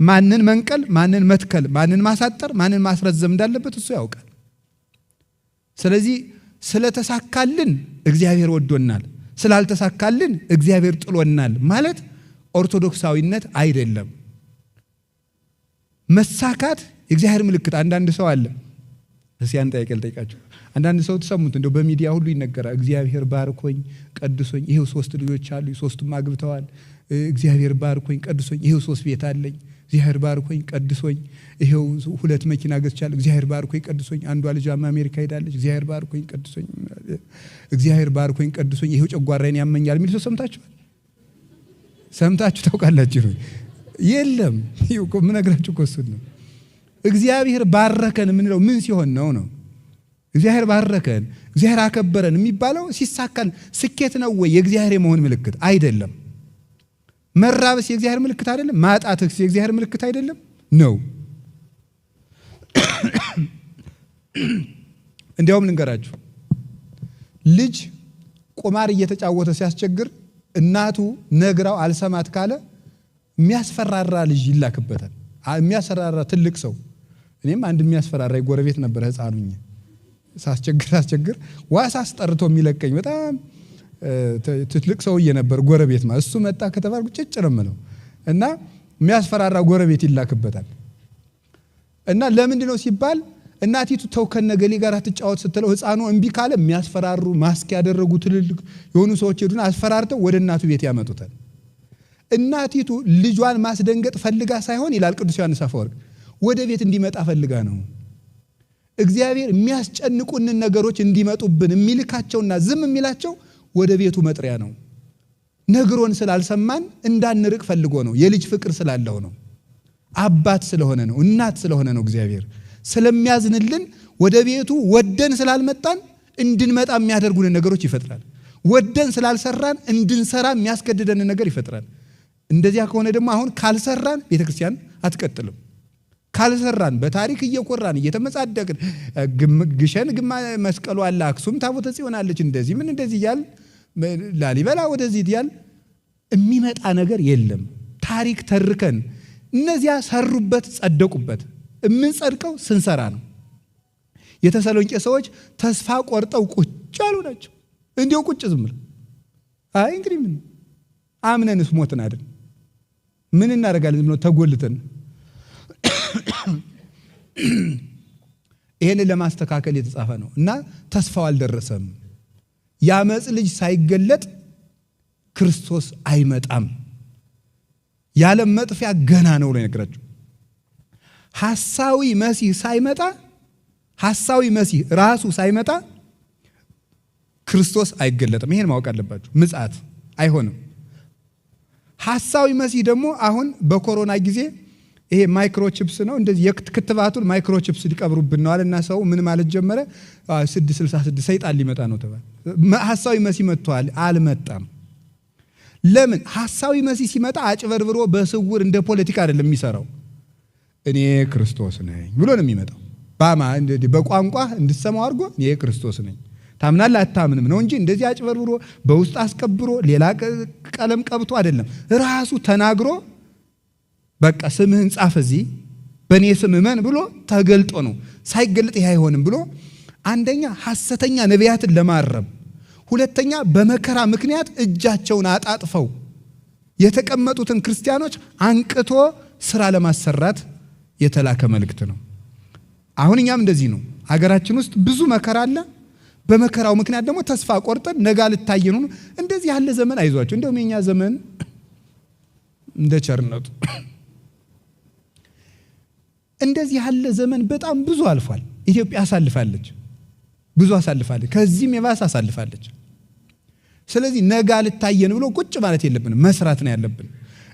ማንን መንቀል፣ ማንን መትከል፣ ማንን ማሳጠር፣ ማንን ማስረዘም እንዳለበት እሱ ያውቃል። ስለዚህ ስለተሳካልን እግዚአብሔር ወዶናል፣ ስላልተሳካልን እግዚአብሔር ጥሎናል ማለት ኦርቶዶክሳዊነት አይደለም። መሳካት የእግዚአብሔር ምልክት። አንዳንድ ሰው አለ እስኪ አንተ ጠይቃችሁ። አንዳንድ ሰው ተሰሙት እንደው በሚዲያ ሁሉ ይነገራል። እግዚአብሔር ባርኮኝ ቀድሶኝ ይሄው 3 ልጆች አሉ፣ 3ቱም አግብተዋል። እግዚአብሔር ባርኮኝ ቀድሶኝ ይሄው 3 ቤት አለኝ። እግዚአብሔር ባርኮኝ ቀድሶኝ ይሄው 2 መኪና ገዝቻለሁ። እግዚአብሔር ባርኮኝ ቀድሶኝ አንዷ ልጇም አሜሪካ ሄዳለች። እግዚአብሔር ባርኮኝ ቀድሶኝ፣ እግዚአብሔር ባርኮኝ ቀድሶኝ ይሄው ጨጓራዬን ያመኛል የሚል ሰው ሰምታችሁ ታውቃላችሁ? የለም። ይሄው እኮ ምን ነግራችሁ እኮ እሱን ነው። እግዚአብሔር ባረከን የምንለው ምን ሲሆን ነው? እግዚአብሔር ባረከን፣ እግዚአብሔር አከበረን የሚባለው ሲሳካል ስኬት ነው ወይ? የእግዚአብሔር የመሆን ምልክት አይደለም። መራብስ የእግዚአብሔር ምልክት አይደለም። ማጣትስ የእግዚአብሔር ምልክት አይደለም ነው። እንዲያውም ልንገራችሁ፣ ልጅ ቁማር እየተጫወተ ሲያስቸግር እናቱ ነግራው አልሰማት ካለ የሚያስፈራራ ልጅ ይላክበታል። የሚያስፈራራ ትልቅ ሰው። እኔም አንድ የሚያስፈራራ ጎረቤት ነበር ሕፃኑኝ ሳስቸግር ዋሳ አስጠርቶ የሚለቀኝ በጣም ትልቅ ሰውዬ ነበር ጎረቤት ማለት። እሱ መጣ ከተባልኩ ጭጭ ነው የምለው እና የሚያስፈራራ ጎረቤት ይላክበታል። እና ለምንድን ነው ሲባል እናቲቱ ተው ከነገሌ ጋር ትጫወት ስትለው ሕፃኑ እምቢ ካለ የሚያስፈራሩ ማስክ ያደረጉ ትልልቅ የሆኑ ሰዎች ሄዱና አስፈራርተው ወደ እናቱ ቤት ያመጡታል። እናቲቱ ልጇን ማስደንገጥ ፈልጋ ሳይሆን ይላል ቅዱስ ዮሐንስ አፈወርቅ ወደ ቤት እንዲመጣ ፈልጋ ነው። እግዚአብሔር የሚያስጨንቁንን ነገሮች እንዲመጡብን የሚልካቸውና ዝም የሚላቸው ወደ ቤቱ መጥሪያ ነው። ነግሮን ስላልሰማን እንዳንርቅ ፈልጎ ነው። የልጅ ፍቅር ስላለው ነው። አባት ስለሆነ ነው። እናት ስለሆነ ነው። እግዚአብሔር ስለሚያዝንልን ወደ ቤቱ ወደን ስላልመጣን እንድንመጣ የሚያደርጉንን ነገሮች ይፈጥራል። ወደን ስላልሰራን እንድንሰራ የሚያስገድደንን ነገር ይፈጥራል። እንደዚያ ከሆነ ደግሞ አሁን ካልሰራን ቤተክርስቲያን አትቀጥልም። ካልሰራን በታሪክ እየኮራን እየተመጻደቅን ግሸን መስቀሉ አለ፣ አክሱም ታቦተ ጽዮን አለች፣ እንደዚህ ምን እንደዚህ እያል ላሊበላ ወደዚህ እያል የሚመጣ ነገር የለም። ታሪክ ተርከን እነዚያ ሰሩበት ጸደቁበት። የምንጸድቀው ስንሰራ ነው። የተሰሎንቄ ሰዎች ተስፋ ቆርጠው ቁጭ ያሉ ናቸው። እንዲያው ቁጭ ዝም ብለው አይ እንግዲህ ምን አምነንስ ሞትን አይደል ምን እናደርጋለን? ዝም ብለው ተጎልተን ይሄንን ለማስተካከል የተጻፈ ነው እና ተስፋው አልደረሰም። ያመጽ ልጅ ሳይገለጥ ክርስቶስ አይመጣም። የዓለም መጥፊያ ገና ነው ብሎ ይነግራችሁ። ሐሳዊ መሲህ ሳይመጣ ሐሳዊ መሲህ ራሱ ሳይመጣ ክርስቶስ አይገለጥም። ይሄን ማወቅ አለባችሁ። ምጽአት አይሆንም። ሐሳዊ መሲህ ደግሞ አሁን በኮሮና ጊዜ ይሄ ማይክሮቺፕስ ነው። እንደዚህ የክትባቱን ማይክሮቺፕስ ሊቀብሩብን ነው አለና ሰው ምን ማለት ጀመረ? 666 ሰይጣን ሊመጣ ነው ተባለ። ሐሳዊ መሲህ መጥቷል። አልመጣም። ለምን? ሐሳዊ መሲህ ሲመጣ አጭበርብሮ በስውር እንደ ፖለቲካ አይደለም የሚሰራው። እኔ ክርስቶስ ነኝ ብሎ ነው የሚመጣው። በቋንቋ እንድትሰማው አድርጎ እኔ ክርስቶስ ነኝ ታምናለህ አታምንም ነው እንጂ እንደዚህ አጭበርብሮ በውስጥ አስከብሮ ሌላ ቀለም ቀብቶ አይደለም። ራሱ ተናግሮ በቃ ስምህን ጻፍ እዚህ በእኔ ስም እመን ብሎ ተገልጦ ነው። ሳይገለጥ ይህ አይሆንም ብሎ አንደኛ ሐሰተኛ ነቢያትን ለማረም፣ ሁለተኛ በመከራ ምክንያት እጃቸውን አጣጥፈው የተቀመጡትን ክርስቲያኖች አንቅቶ ስራ ለማሰራት የተላከ መልእክት ነው። አሁን እኛም እንደዚህ ነው። ሀገራችን ውስጥ ብዙ መከራ አለ። በመከራው ምክንያት ደግሞ ተስፋ ቆርጠን ነገ ልታየኑ እንደዚህ ያለ ዘመን አይዟቸው። እንደውም የኛ ዘመን እንደ ቸርነቱ እንደዚህ ያለ ዘመን በጣም ብዙ አልፏል። ኢትዮጵያ አሳልፋለች፣ ብዙ አሳልፋለች፣ ከዚህም የባሰ አሳልፋለች። ስለዚህ ነገ ልታየን ብሎ ቁጭ ማለት የለብንም፣ መስራት ነው ያለብን።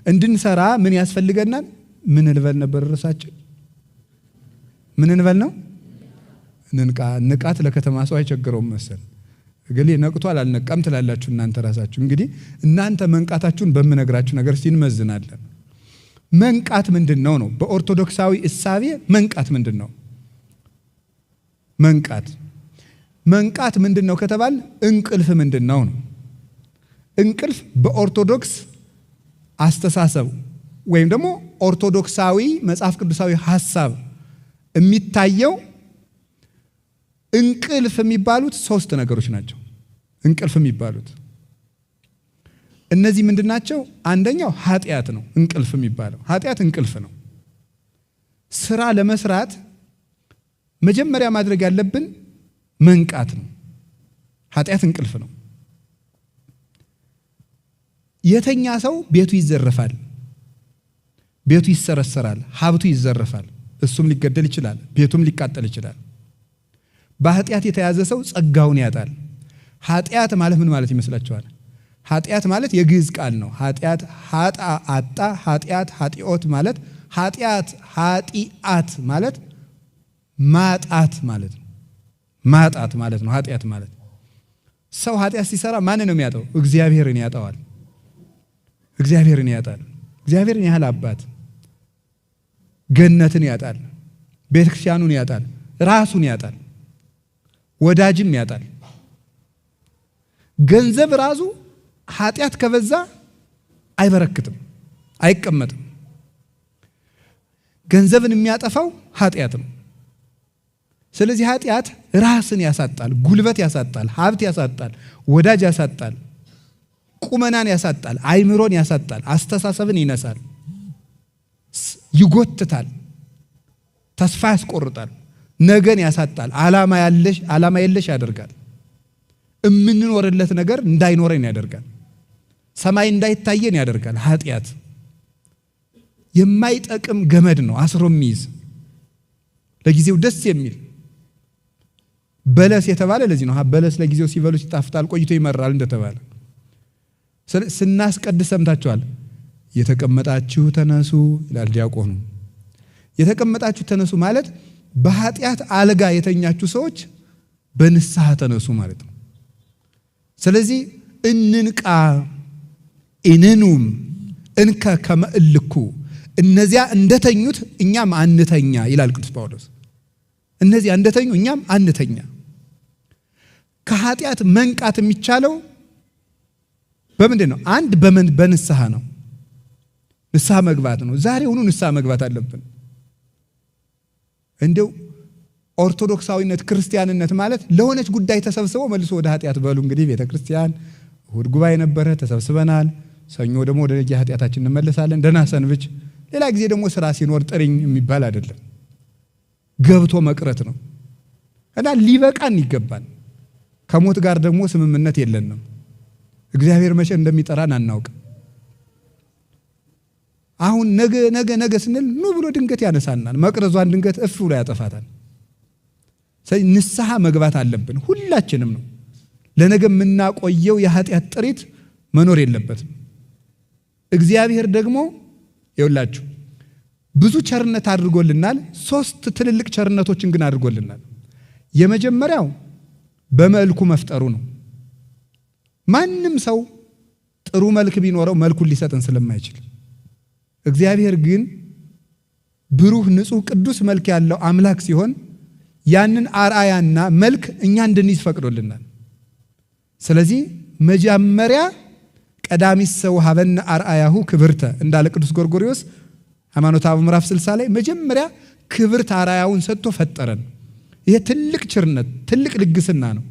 እንድንሰራ ምን ያስፈልገናል? ምን እንበል ነበር ርዕሳችን? ምን እንበል ነው? ንቃት ለከተማ ሰው አይቸግረውም መሰል። እገሌ ነቅቷል አልነቃም ትላላችሁ እናንተ ራሳችሁ። እንግዲህ እናንተ መንቃታችሁን በምነግራችሁ ነገር ሲንመዝናለን። መንቃት ምንድን ነው ነው? በኦርቶዶክሳዊ እሳቤ መንቃት ምንድን ነው? መንቃት ምንድን ነው ከተባል እንቅልፍ ምንድን ነው ነው? እንቅልፍ በኦርቶዶክስ አስተሳሰብ ወይም ደግሞ ኦርቶዶክሳዊ መጽሐፍ ቅዱሳዊ ሐሳብ የሚታየው እንቅልፍ የሚባሉት ሶስት ነገሮች ናቸው። እንቅልፍ የሚባሉት እነዚህ ምንድን ናቸው? አንደኛው ኃጢአት ነው። እንቅልፍ የሚባለው ኃጢአት እንቅልፍ ነው። ስራ ለመስራት መጀመሪያ ማድረግ ያለብን መንቃት ነው። ኃጢአት እንቅልፍ ነው። የተኛ ሰው ቤቱ ይዘረፋል፣ ቤቱ ይሰረሰራል፣ ሀብቱ ይዘረፋል፣ እሱም ሊገደል ይችላል፣ ቤቱም ሊቃጠል ይችላል። በኃጢአት የተያዘ ሰው ጸጋውን ያጣል። ኃጢአት ማለት ምን ማለት ይመስላችኋል? ኃጢአት ማለት የግዕዝ ቃል ነው። ኃጢአት ኃጣ አጣ፣ ኃጢአት ኃጢኦት ማለት ኃጢአት ኃጢአት ማለት ማጣት ማለት ነው። ማጣት ማለት ነው ኃጢአት ማለት። ሰው ኃጢአት ሲሰራ ማን ነው የሚያጣው? እግዚአብሔርን ያጣዋል። እግዚአብሔርን ያጣል። እግዚአብሔርን ያህል አባት ገነትን ያጣል፣ ቤተክርስቲያኑን ያጣል፣ ራሱን ያጣል፣ ወዳጅም ያጣል። ገንዘብ ራሱ ኃጢአት ከበዛ አይበረክትም፣ አይቀመጥም። ገንዘብን የሚያጠፋው ኃጢአት ነው። ስለዚህ ኃጢአት ራስን ያሳጣል፣ ጉልበት ያሳጣል፣ ሀብት ያሳጣል፣ ወዳጅ ያሳጣል፣ ቁመናን ያሳጣል፣ አይምሮን ያሳጣል፣ አስተሳሰብን ይነሳል፣ ይጎትታል፣ ተስፋ ያስቆርጣል፣ ነገን ያሳጣል፣ ዓላማ የለሽ ያደርጋል። እምንኖርለት ነገር እንዳይኖረን ያደርጋል። ሰማይ እንዳይታየን ያደርጋል። ኃጢአት የማይጠቅም ገመድ ነው አስሮ የሚይዝ ለጊዜው ደስ የሚል በለስ የተባለ ለዚህ ነው። በለስ ለጊዜው ሲበሉ ሲጣፍጣል ቆይቶ ይመራል እንደተባለ ስናስቀድስ ሰምታችኋል። የተቀመጣችሁ ተነሱ ይላል ዲያቆኑ። የተቀመጣችሁ ተነሱ ማለት በኃጢአት አልጋ የተኛችሁ ሰዎች በንስሐ ተነሱ ማለት ነው። ስለዚህ እንንቃ ኢንኑም እንከ ከመእልኩ እነዚያ እንደተኙት እኛም አንተኛ ይላል ቅዱስ ጳውሎስ። እነዚያ እንደተኙ እኛም አንተኛ። ከኃጢአት መንቃት የሚቻለው በምንድን ነው? አንድ በንስሐ ነው። ንስሐ መግባት ነው። ዛሬውኑ ንስሐ መግባት አለብን። እንደው ኦርቶዶክሳዊነት ክርስቲያንነት ማለት ለሆነች ጉዳይ ተሰብስበው መልሶ ወደ ኃጢአት በሉ። እንግዲህ ቤተክርስቲያን እሁድ ጉባኤ ነበረ፣ ተሰብስበናል። ሰኞ ደግሞ ወደ ኃጢአታችን እንመለሳለን። ደህና ሰንብች። ሌላ ጊዜ ደግሞ ስራ ሲኖር ጥሪኝ የሚባል አይደለም። ገብቶ መቅረት ነው እና ሊበቃን ይገባል። ከሞት ጋር ደግሞ ስምምነት የለንም። እግዚአብሔር መቼ እንደሚጠራን አናውቅ። አሁን ነገ ስንል ኑ ብሎ ድንገት ያነሳናል። መቅረዟን ድንገት እፍ ብሎ ያጠፋታል። ስለዚህ ንስሐ መግባት አለብን ሁላችንም ነው። ለነገ የምናቆየው የኃጢአት ጥሪት መኖር የለበትም። እግዚአብሔር ደግሞ ይውላችሁ ብዙ ቸርነት አድርጎልናል። 3 ትልልቅ ቸርነቶችን ግን አድርጎልናል። የመጀመሪያው በመልኩ መፍጠሩ ነው። ማንም ሰው ጥሩ መልክ ቢኖረው መልኩን ሊሰጥን ስለማይችል እግዚአብሔር ግን ብሩህ ንጹህ ቅዱስ መልክ ያለው አምላክ ሲሆን ያንን አርአያና መልክ እኛ እንድንይዝ ፈቅዶልናል። ስለዚህ መጀመሪያ ቀዳሚት ሰው ሀበነ አርአያሁ ክብርተ እንዳለ ቅዱስ ጎርጎርዮስ ሃይማኖተ አበው ምዕራፍ 60 ላይ መጀመሪያ ክብርት አርአያውን ሰጥቶ ፈጠረን። ይሄ ትልቅ ቸርነት ትልቅ ልግስና ነው።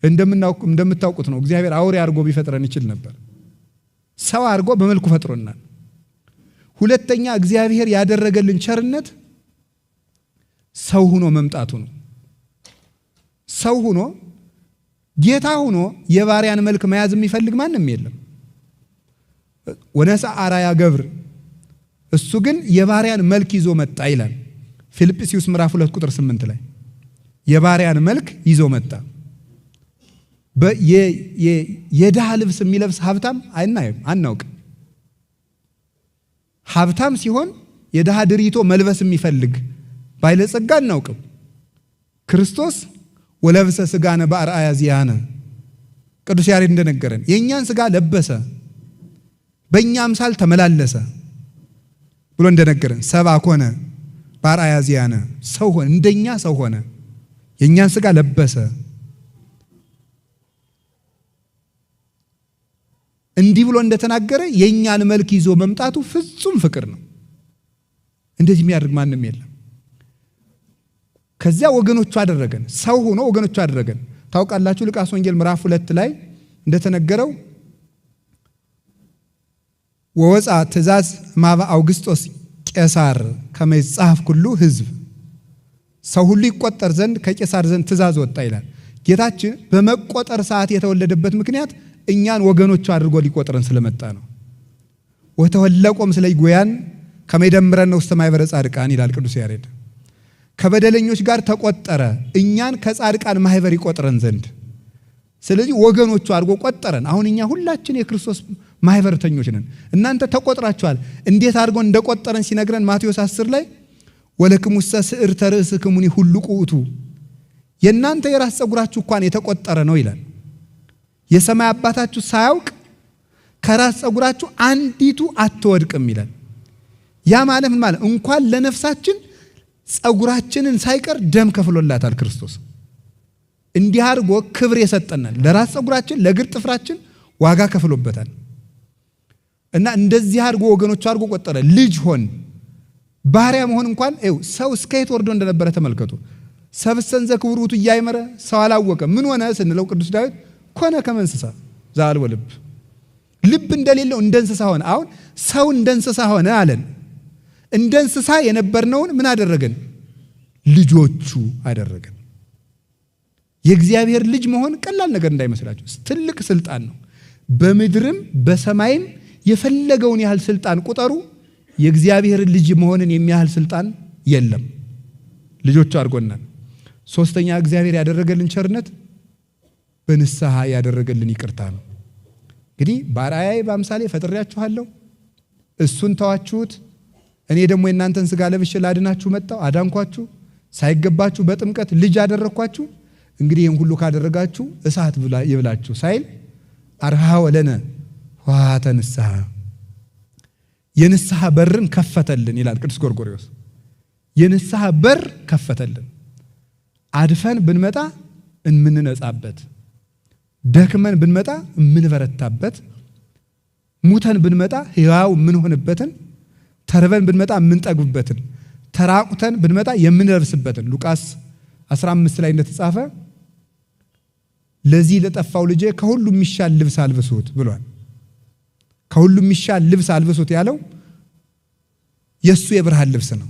እንደምታውቁት ነው። እግዚአብሔር አውሬ አድርጎ ቢፈጥረን ይችል ነበር። ሰው አድርጎ በመልኩ ፈጥሮናል። ሁለተኛ እግዚአብሔር ያደረገልን ቸርነት ሰው ሆኖ መምጣቱ ነው። ሰው ሆኖ ጌታ ሆኖ የባሪያን መልክ መያዝ የሚፈልግ ማንም የለም። ወነሳ አራያ ገብር እሱ ግን የባሪያን መልክ ይዞ መጣ ይላል ፊልጵስዩስ ምዕራፍ 2 ቁጥር 8 ላይ የባሪያን መልክ ይዞ መጣ። የድሃ ልብስ የሚለብስ ሀብታም አናውቅ። ሀብታም ሲሆን የድሃ ድሪቶ መልበስ የሚፈልግ ባይለጸጋ አናውቅም። ክርስቶስ ወለብሰ ስጋነ በአርአያ ዚያነ ቅዱስ ያሬድ እንደነገረን የእኛን ስጋ ለበሰ በእኛ አምሳል ተመላለሰ ብሎ እንደነገረን ሰብአ ኮነ በአርአያ ዚያነ ሰው ሆነ፣ እንደኛ ሰው ሆነ፣ የእኛን ስጋ ለበሰ። እንዲህ ብሎ እንደተናገረ የእኛን መልክ ይዞ መምጣቱ ፍጹም ፍቅር ነው። እንደዚህ የሚያደርግ ማንም የለም። ከዚያ ወገኖቹ አደረገን፣ ሰው ሆኖ ወገኖቹ አደረገን። ታውቃላችሁ ሉቃስ ወንጌል ምዕራፍ 2 ላይ እንደተነገረው ወወፃ ትእዛዝ ማባ አውግስጦስ ቄሳር ከመ ይጻፍ ኩሉ ሕዝብ፣ ሰው ሁሉ ይቆጠር ዘንድ ከቄሳር ዘንድ ትእዛዝ ወጣ ይላል። ጌታችን በመቆጠር ሰዓት የተወለደበት ምክንያት እኛን ወገኖቹ አድርጎ ሊቆጥረን ስለመጣ ነው። ወተወለቆም ስለ ይጎያን ከመ ይደምረነ ውስተ ማኅበረ ጻድቃን ይላል ቅዱስ ያሬድ። ከበደለኞች ጋር ተቆጠረ እኛን ከጻድቃን ማኅበር ይቆጥረን ዘንድ። ስለዚህ ወገኖቹ አድርጎ ቆጠረን። አሁን እኛ ሁላችን የክርስቶስ ማኅበርተኞች ነን። እናንተ ተቆጥራችኋል። እንዴት አድርጎ እንደቆጠረን ሲነግረን ማቴዎስ 10 ላይ ወለክሙሰ ስዕርተ ርእስክሙኒ ሁሉ ቁኡቱ፣ የእናንተ የራስ ጸጉራችሁ እንኳን የተቆጠረ ነው ይላል። የሰማይ አባታችሁ ሳያውቅ ከራስ ጸጉራችሁ አንዲቱ አትወድቅም ይላል። ያ ማለት ምን ማለት? እንኳን ለነፍሳችን ጸጉራችንን ሳይቀር ደም ከፍሎላታል ክርስቶስ። እንዲህ አድርጎ ክብር የሰጠናል። ለራስ ጸጉራችን ለእግር ጥፍራችን ዋጋ ከፍሎበታል። እና እንደዚህ አድርጎ ወገኖቹ አድርጎ ቆጠረ። ልጅ ሆን ባሪያ መሆን እንኳን ሰው እስከ የት ወርዶ እንደነበረ ተመልከቱ። ሰብእሰን ዘክቡር ውእቱ ኢያእመረ፣ ሰው አላወቀ። ምን ሆነ ስንለው ቅዱስ ዳዊት ኮነ ከመ እንስሳ ዘአልቦ ልብ፣ ልብ እንደሌለው እንደ እንስሳ ሆነ። አሁን ሰው እንደ እንስሳ ሆነ አለን። እንደ እንስሳ የነበርነውን ምን አደረገን? ልጆቹ አደረገን። የእግዚአብሔር ልጅ መሆን ቀላል ነገር እንዳይመስላችሁ፣ ትልቅ ስልጣን ነው። በምድርም በሰማይም የፈለገውን ያህል ስልጣን ቁጠሩ፣ የእግዚአብሔር ልጅ መሆንን የሚያህል ስልጣን የለም። ልጆቹ አድርጎናል። ሶስተኛ እግዚአብሔር ያደረገልን ቸርነት በንስሐ ያደረገልን ይቅርታ ነው። እንግዲህ በአርአያዬ በአምሳሌ ፈጥሬያችኋለሁ፣ እሱን ተዋችሁት፣ እኔ ደግሞ የእናንተን ሥጋ ለብሼ ላድናችሁ መጣሁ፣ አዳንኳችሁ፣ ሳይገባችሁ በጥምቀት ልጅ አደረግኳችሁ። እንግዲህ ይህን ሁሉ ካደረጋችሁ እሳት ይብላችሁ ሳይል አርሃ ወለነ ዋተ ንስሐ፣ የንስሐ በርን ከፈተልን ይላል ቅዱስ ጎርጎርዮስ። የንስሐ በር ከፈተልን። አድፈን ብንመጣ እምንነጻበት፣ ደክመን ብንመጣ እምንበረታበት፣ ሙተን ብንመጣ ሕያው የምንሆንበትን፣ ተርበን ብንመጣ የምንጠግብበትን፣ ተራቁተን ብንመጣ የምንለብስበትን ሉቃስ 15 ላይ እንደተጻፈ ለዚህ ለጠፋው ልጄ ከሁሉ የሚሻል ልብስ አልብሱት ብሏል። ከሁሉ የሚሻል ልብስ አልብሱት ያለው የሱ የብርሃን ልብስ ነው።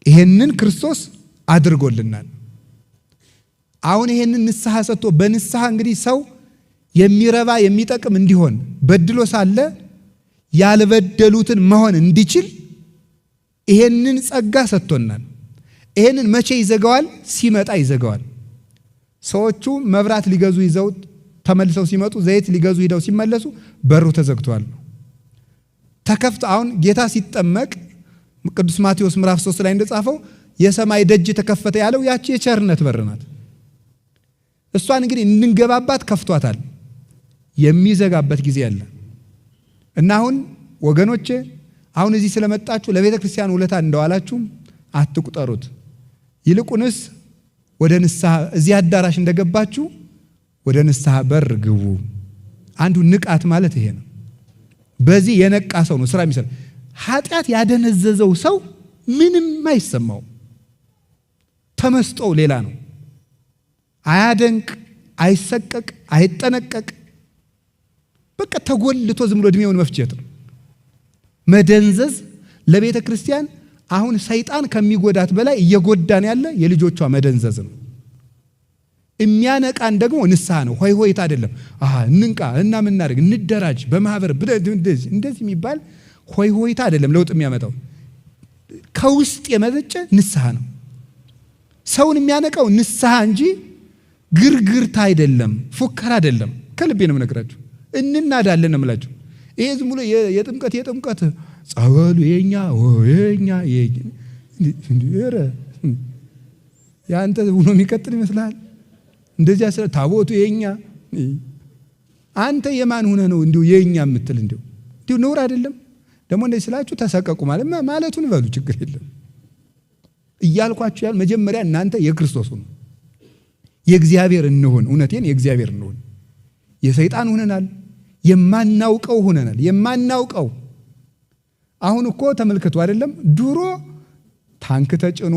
ይሄንን ክርስቶስ አድርጎልናል። አሁን ይሄንን ንስሐ ሰጥቶ በንስሐ እንግዲህ ሰው የሚረባ የሚጠቅም እንዲሆን በድሎ ሳለ ያልበደሉትን መሆን እንዲችል ይሄንን ጸጋ ሰጥቶናል። ይሄንን መቼ ይዘጋዋል? ሲመጣ ይዘጋዋል። ሰዎቹ መብራት ሊገዙ ይዘው ተመልሰው ሲመጡ፣ ዘይት ሊገዙ ሄደው ሲመለሱ በሩ ተዘግቷል። ተከፍቶ አሁን ጌታ ሲጠመቅ ቅዱስ ማቴዎስ ምዕራፍ 3 ላይ እንደጻፈው የሰማይ ደጅ ተከፈተ ያለው ያቺ የቸርነት በር ናት። እሷን እንግዲህ እንንገባባት ከፍቷታል። የሚዘጋበት ጊዜ አለ እና አሁን ወገኖቼ አሁን እዚህ ስለመጣችሁ ለቤተ ክርስቲያን ውለታ እንደዋላችሁ አትቁጠሩት። ይልቁንስ ወደ ንስሐ እዚህ አዳራሽ እንደገባችሁ ወደ ንስሐ በር ግቡ። አንዱ ንቃት ማለት ይሄ ነው። በዚህ የነቃ ሰው ነው ስራ የሚሰራ። ኃጢአት ያደነዘዘው ሰው ምንም አይሰማው፣ ተመስጦው ሌላ ነው። አያደንቅ፣ አይሰቀቅ፣ አይጠነቀቅ። በቃ ተጎልቶ ዝም ብሎ እድሜውን መፍጀት ነው። መደንዘዝ ለቤተ ክርስቲያን አሁን ሰይጣን ከሚጎዳት በላይ እየጎዳን ያለ የልጆቿ መደንዘዝ ነው። የሚያነቃን ደግሞ ንስሐ ነው። ሆይ ሆይታ አይደለም። እንንቃ እና ምን እናድርግ እንደራጅ በማህበር እንደዚህ የሚባል ሆይ ሆይታ አይደለም ለውጥ የሚያመጣው። ከውስጥ የመነጨ ንስሐ ነው። ሰውን የሚያነቃው ንስሐ እንጂ ግርግርታ አይደለም፣ ፉከራ አይደለም። ከልቤ ነው የምነግራችሁ። እንናዳለን ነው የምላችሁ። ይሄ ዝም ብሎ የጥምቀት ጸበሉ የኛ ያንተ ብሎ የሚቀጥል ይመስላል። እንደዚያ ስለ ታቦቱ የኛ አንተ የማን ሆነ ነው እንዲሁ የኛ የምትል? እንዲሁ ነውር አይደለም? ደግሞ እንደዚህ ስላችሁ ተሰቀቁ ማለቱን በሉ፣ ችግር የለም እያልኳችሁ ያል መጀመሪያ እናንተ የክርስቶስ ሁኑ፣ የእግዚአብሔር እንሁን። እውነቴን የእግዚአብሔር እንሁን። የሰይጣን ሆነናል፣ የማናውቀው ሆነናል። የማናውቀው አሁን እኮ ተመልከቱ አይደለም? ድሮ ታንክ ተጭኖ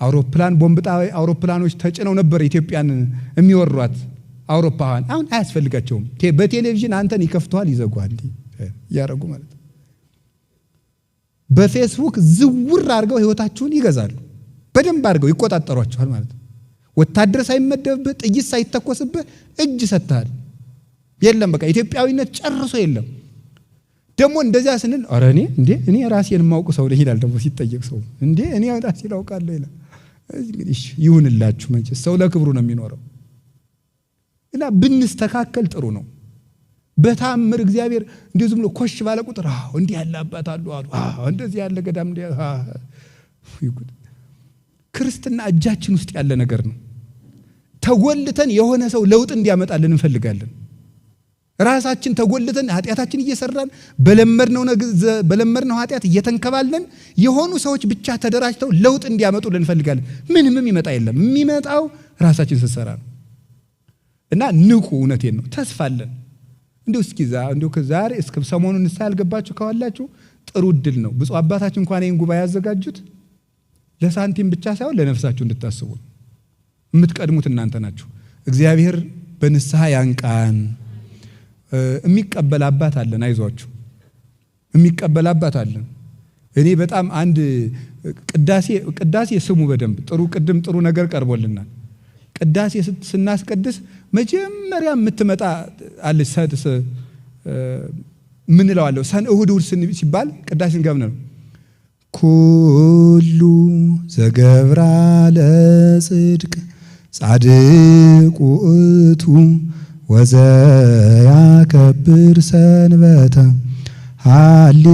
አውሮፕላን ቦምብጣዊ አውሮፕላኖች ተጭነው ነበር ኢትዮጵያን የሚወሯት አውሮፓውያን። አሁን አያስፈልጋቸውም። በቴሌቪዥን አንተን ይከፍቷል፣ ይዘጓል፣ ያረጉ ማለት ነው። በፌስቡክ ዝውር አድርገው ህይወታችሁን ይገዛሉ። በደንብ አድርገው ይቆጣጠሯችኋል ማለት ነው። ወታደር ሳይመደብብህ ጥይት ሳይተኮስብህ እጅ ሰጥተሃል። የለም በቃ ኢትዮጵያዊነት ጨርሶ የለም። ደግሞ እንደዚያ ስንል ኧረ እኔ ራሴን የማውቅ ሰው ነኝ ይላል። ደግሞ ሲጠየቅ ሰው እኔ ራሴን አውቃለሁ ይላል። እንግዲህ ይሁንላችሁ፣ መቼስ ሰው ለክብሩ ነው የሚኖረው እና ብንስተካከል ጥሩ ነው። በታምር እግዚአብሔር እንዲሁ ዝም ብሎ ኮሽ ባለ ቁጥር እንዲህ ያለ አባት አሉ እንደዚህ ያለ ገዳም ክርስትና እጃችን ውስጥ ያለ ነገር ነው። ተጎልተን የሆነ ሰው ለውጥ እንዲያመጣልን እንፈልጋለን። ራሳችን ተጎልተን ኃጢአታችን እየሰራን በለመድነው ኃጢአት እየተንከባለን የሆኑ ሰዎች ብቻ ተደራጅተው ለውጥ እንዲያመጡልን እንፈልጋለን። ምንም ይመጣ የለም። የሚመጣው ራሳችን ስንሰራ ነው። እና ንቁ፣ እውነቴን ነው። ተስፋ አለን። እንደው ከዛሬ እስከ ሰሞኑን ንስሐ ያልገባችሁ ካላችሁ ጥሩ እድል ነው። ብፁዕ አባታችን እንኳን ይህን ጉባኤ ያዘጋጁት ለሳንቲም ብቻ ሳይሆን ለነፍሳችሁ እንድታስቡ። የምትቀድሙት እናንተ ናችሁ። እግዚአብሔር በንስሐ ያንቃን። የሚቀበል አባት አለን። አይዟችሁ፣ የሚቀበል አባት አለን። እኔ በጣም አንድ ቅዳሴ ስሙ በደንብ ጥሩ ነገር ቀርቦልናል። ቅዳሴ ስናስቀድስ መጀመሪያ የምትመጣ አለች። ምን እለዋለሁ? እሑድ ሲባል ቅዳሴ እንገምነ ነው። ኩሉ ዘገብራ ለጽድቅ ጻድቅ ውእቱ ወዘያከብር ሰንበተ ሃሌ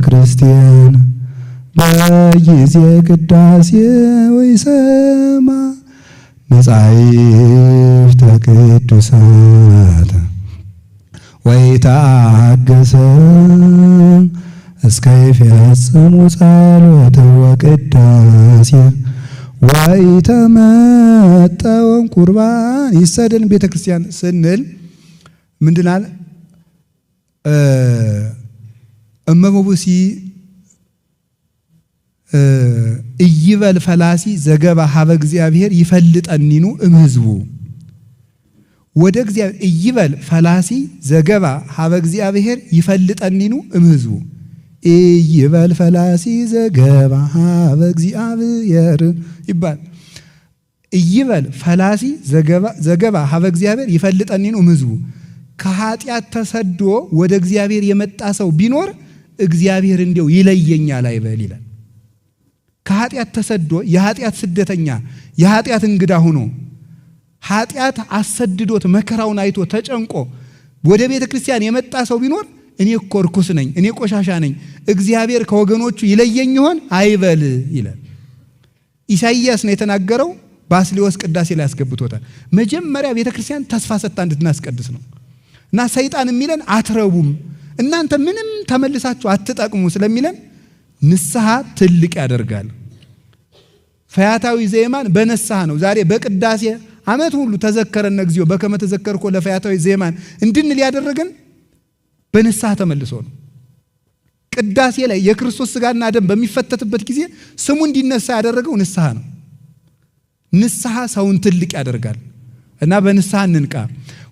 ክርስቲያን በጊዜ ቅዳሴ ወይሰማ መጻሕፍተ ቅዱሳት ወይታገሰ እስከ ይፈጽሙ ጸሎተ ወቅዳሴ ወይተመጠወን ቁርባን ይሰደን ቤተክርስቲያን ስንል ምንድናል? እመቦቡሲ እይበል ፈላሲ ዘገባ ሀበ እግዚአብሔር ይፈልጠኒኑ እምሕዝቡ ወደ እግዚአብሔር እይበል ፈላሲ ዘገባ ሀበ እግዚአብሔር ይፈልጠኒኑ እምሕዝቡ እይበል ፈላሲ ዘገባ ሀበ እግዚአብሔር ይባል። እይበል ፈላሲ ዘገባ ሀበ እግዚአብሔር ይፈልጠኒኑ እምሕዝቡ ከኃጢአት ተሰዶ ወደ እግዚአብሔር የመጣ ሰው ቢኖር እግዚአብሔር እንዲያው ይለየኛል አይበል ይላል። ከኃጢአት ተሰዶ የኃጢአት ስደተኛ የኃጢአት እንግዳ ሆኖ ኃጢአት አሰድዶት መከራውን አይቶ ተጨንቆ ወደ ቤተ ክርስቲያን የመጣ ሰው ቢኖር እኔ እኮ ርኩስ ነኝ፣ እኔ ቆሻሻ ነኝ፣ እግዚአብሔር ከወገኖቹ ይለየኝ ይሆን አይበል ይላል። ኢሳይያስ ነው የተናገረው። ባስልዮስ ቅዳሴ ላይ ያስገብቶታል። መጀመሪያ ቤተ ክርስቲያን ተስፋ ሰጥታ እንድናስቀድስ ነው። እና ሰይጣን የሚለን አትረቡም፣ እናንተ ምንም ተመልሳችሁ አትጠቅሙ ስለሚለን ንስሐ ትልቅ ያደርጋል። ፈያታዊ ዘየማን በንስሐ ነው። ዛሬ በቅዳሴ ዓመት ሁሉ ተዘከረነ እግዚኦ በከመ ተዘከርኮ ለፈያታዊ ዘየማን እንድንል ያደረገን በንስሐ ተመልሶ ነው። ቅዳሴ ላይ የክርስቶስ ሥጋና ደም በሚፈተትበት ጊዜ ስሙ እንዲነሳ ያደረገው ንስሐ ነው። ንስሐ ሰውን ትልቅ ያደርጋል እና በንስሐ እንንቃ።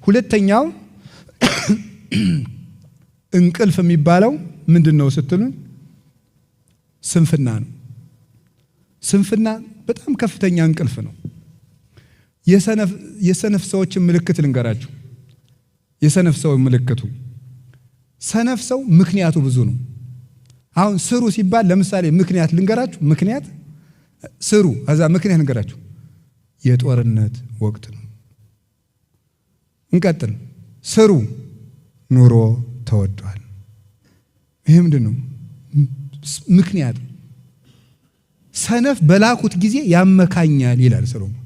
ሁለተኛው እንቅልፍ የሚባለው ምንድነው ስትሉን ስንፍና ነው። ስንፍና በጣም ከፍተኛ እንቅልፍ ነው። የሰነፍ ሰዎችን ምልክት ልንገራችሁ። የሰነፍ ሰው ምልክቱ ሰነፍ ሰው ምክንያቱ ብዙ ነው። አሁን ስሩ ሲባል ለምሳሌ ምክንያት ልንገራችሁ። ምክንያት ስሩ አዛ ምክንያት ልንገራችሁ። የጦርነት ወቅት ነው። እንቀጥል። ስሩ ኑሮ ተወዷል። ይሄ ምንድነው? ምክንያት ሰነፍ በላኩት ጊዜ ያመካኛል ይላል ሰሎሞን።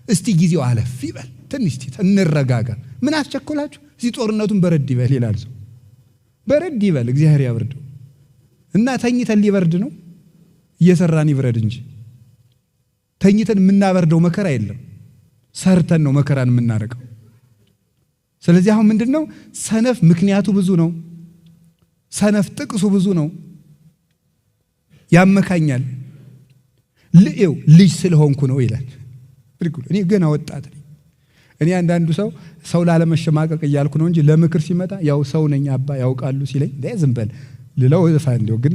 እስቲ ጊዜው አለፍ ይበል፣ ትንሽ እንረጋጋ፣ ምን አስቸኮላችሁ? እዚህ ጦርነቱን በረድ ይበል ይላል ሰው። በረድ ይበል እግዚአብሔር ያብርደው እና ተኝተን ሊበርድ ነው። እየሰራን ይብረድ እንጂ ተኝተን የምናበርደው መከራ የለም። ሰርተን ነው መከራን የምናረቀው። ስለዚህ አሁን ምንድነው? ሰነፍ ምክንያቱ ብዙ ነው። ሰነፍ ጥቅሱ ብዙ ነው። ያመካኛል። ልጅ ስለሆንኩ ነው ይላል። እኔ ገና ወጣት ነኝ። እኔ አንዳንዱ ሰው ላለመሸማቀቅ እያልኩ ነው እንጂ ለምክር ሲመጣ ያው ሰው ነኝ አባ ያውቃሉ ሲለኝ ዝም በል ልለው ፋንዲው ግን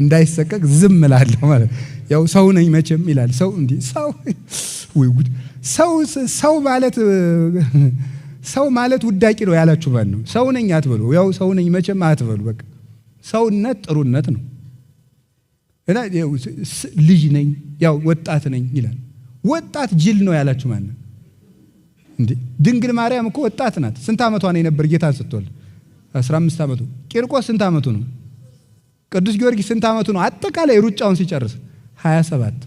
እንዳይሰቀቅ ዝም እላለሁ ማለት ያው ሰው ነኝ መቼም ይላል ሰው እንዴ ሰው ወይ ጉድ ሰው ማለት ውዳቂ ነው ያላችሁ ማን ነው? ሰው ነኝ አትበሉ። ያው ሰው ነኝ መቼም አትበሉ። በቃ ሰውነት ጥሩነት ነው። እና ልጅ ነኝ ያው ወጣት ነኝ ይላል። ወጣት ጅል ነው ያላችሁ ማን ነው? እንዴ ድንግል ማርያም እኮ ወጣት ናት። ስንት ዓመቷ ነው የነበር ጌታን ስትወልድ? 15 ዓመቱ። ቂርቆስ ስንት ዓመቱ ነው? ቅዱስ ጊዮርጊስ ስንት ዓመቱ ነው? አጠቃላይ ሩጫውን ሲጨርስ 27።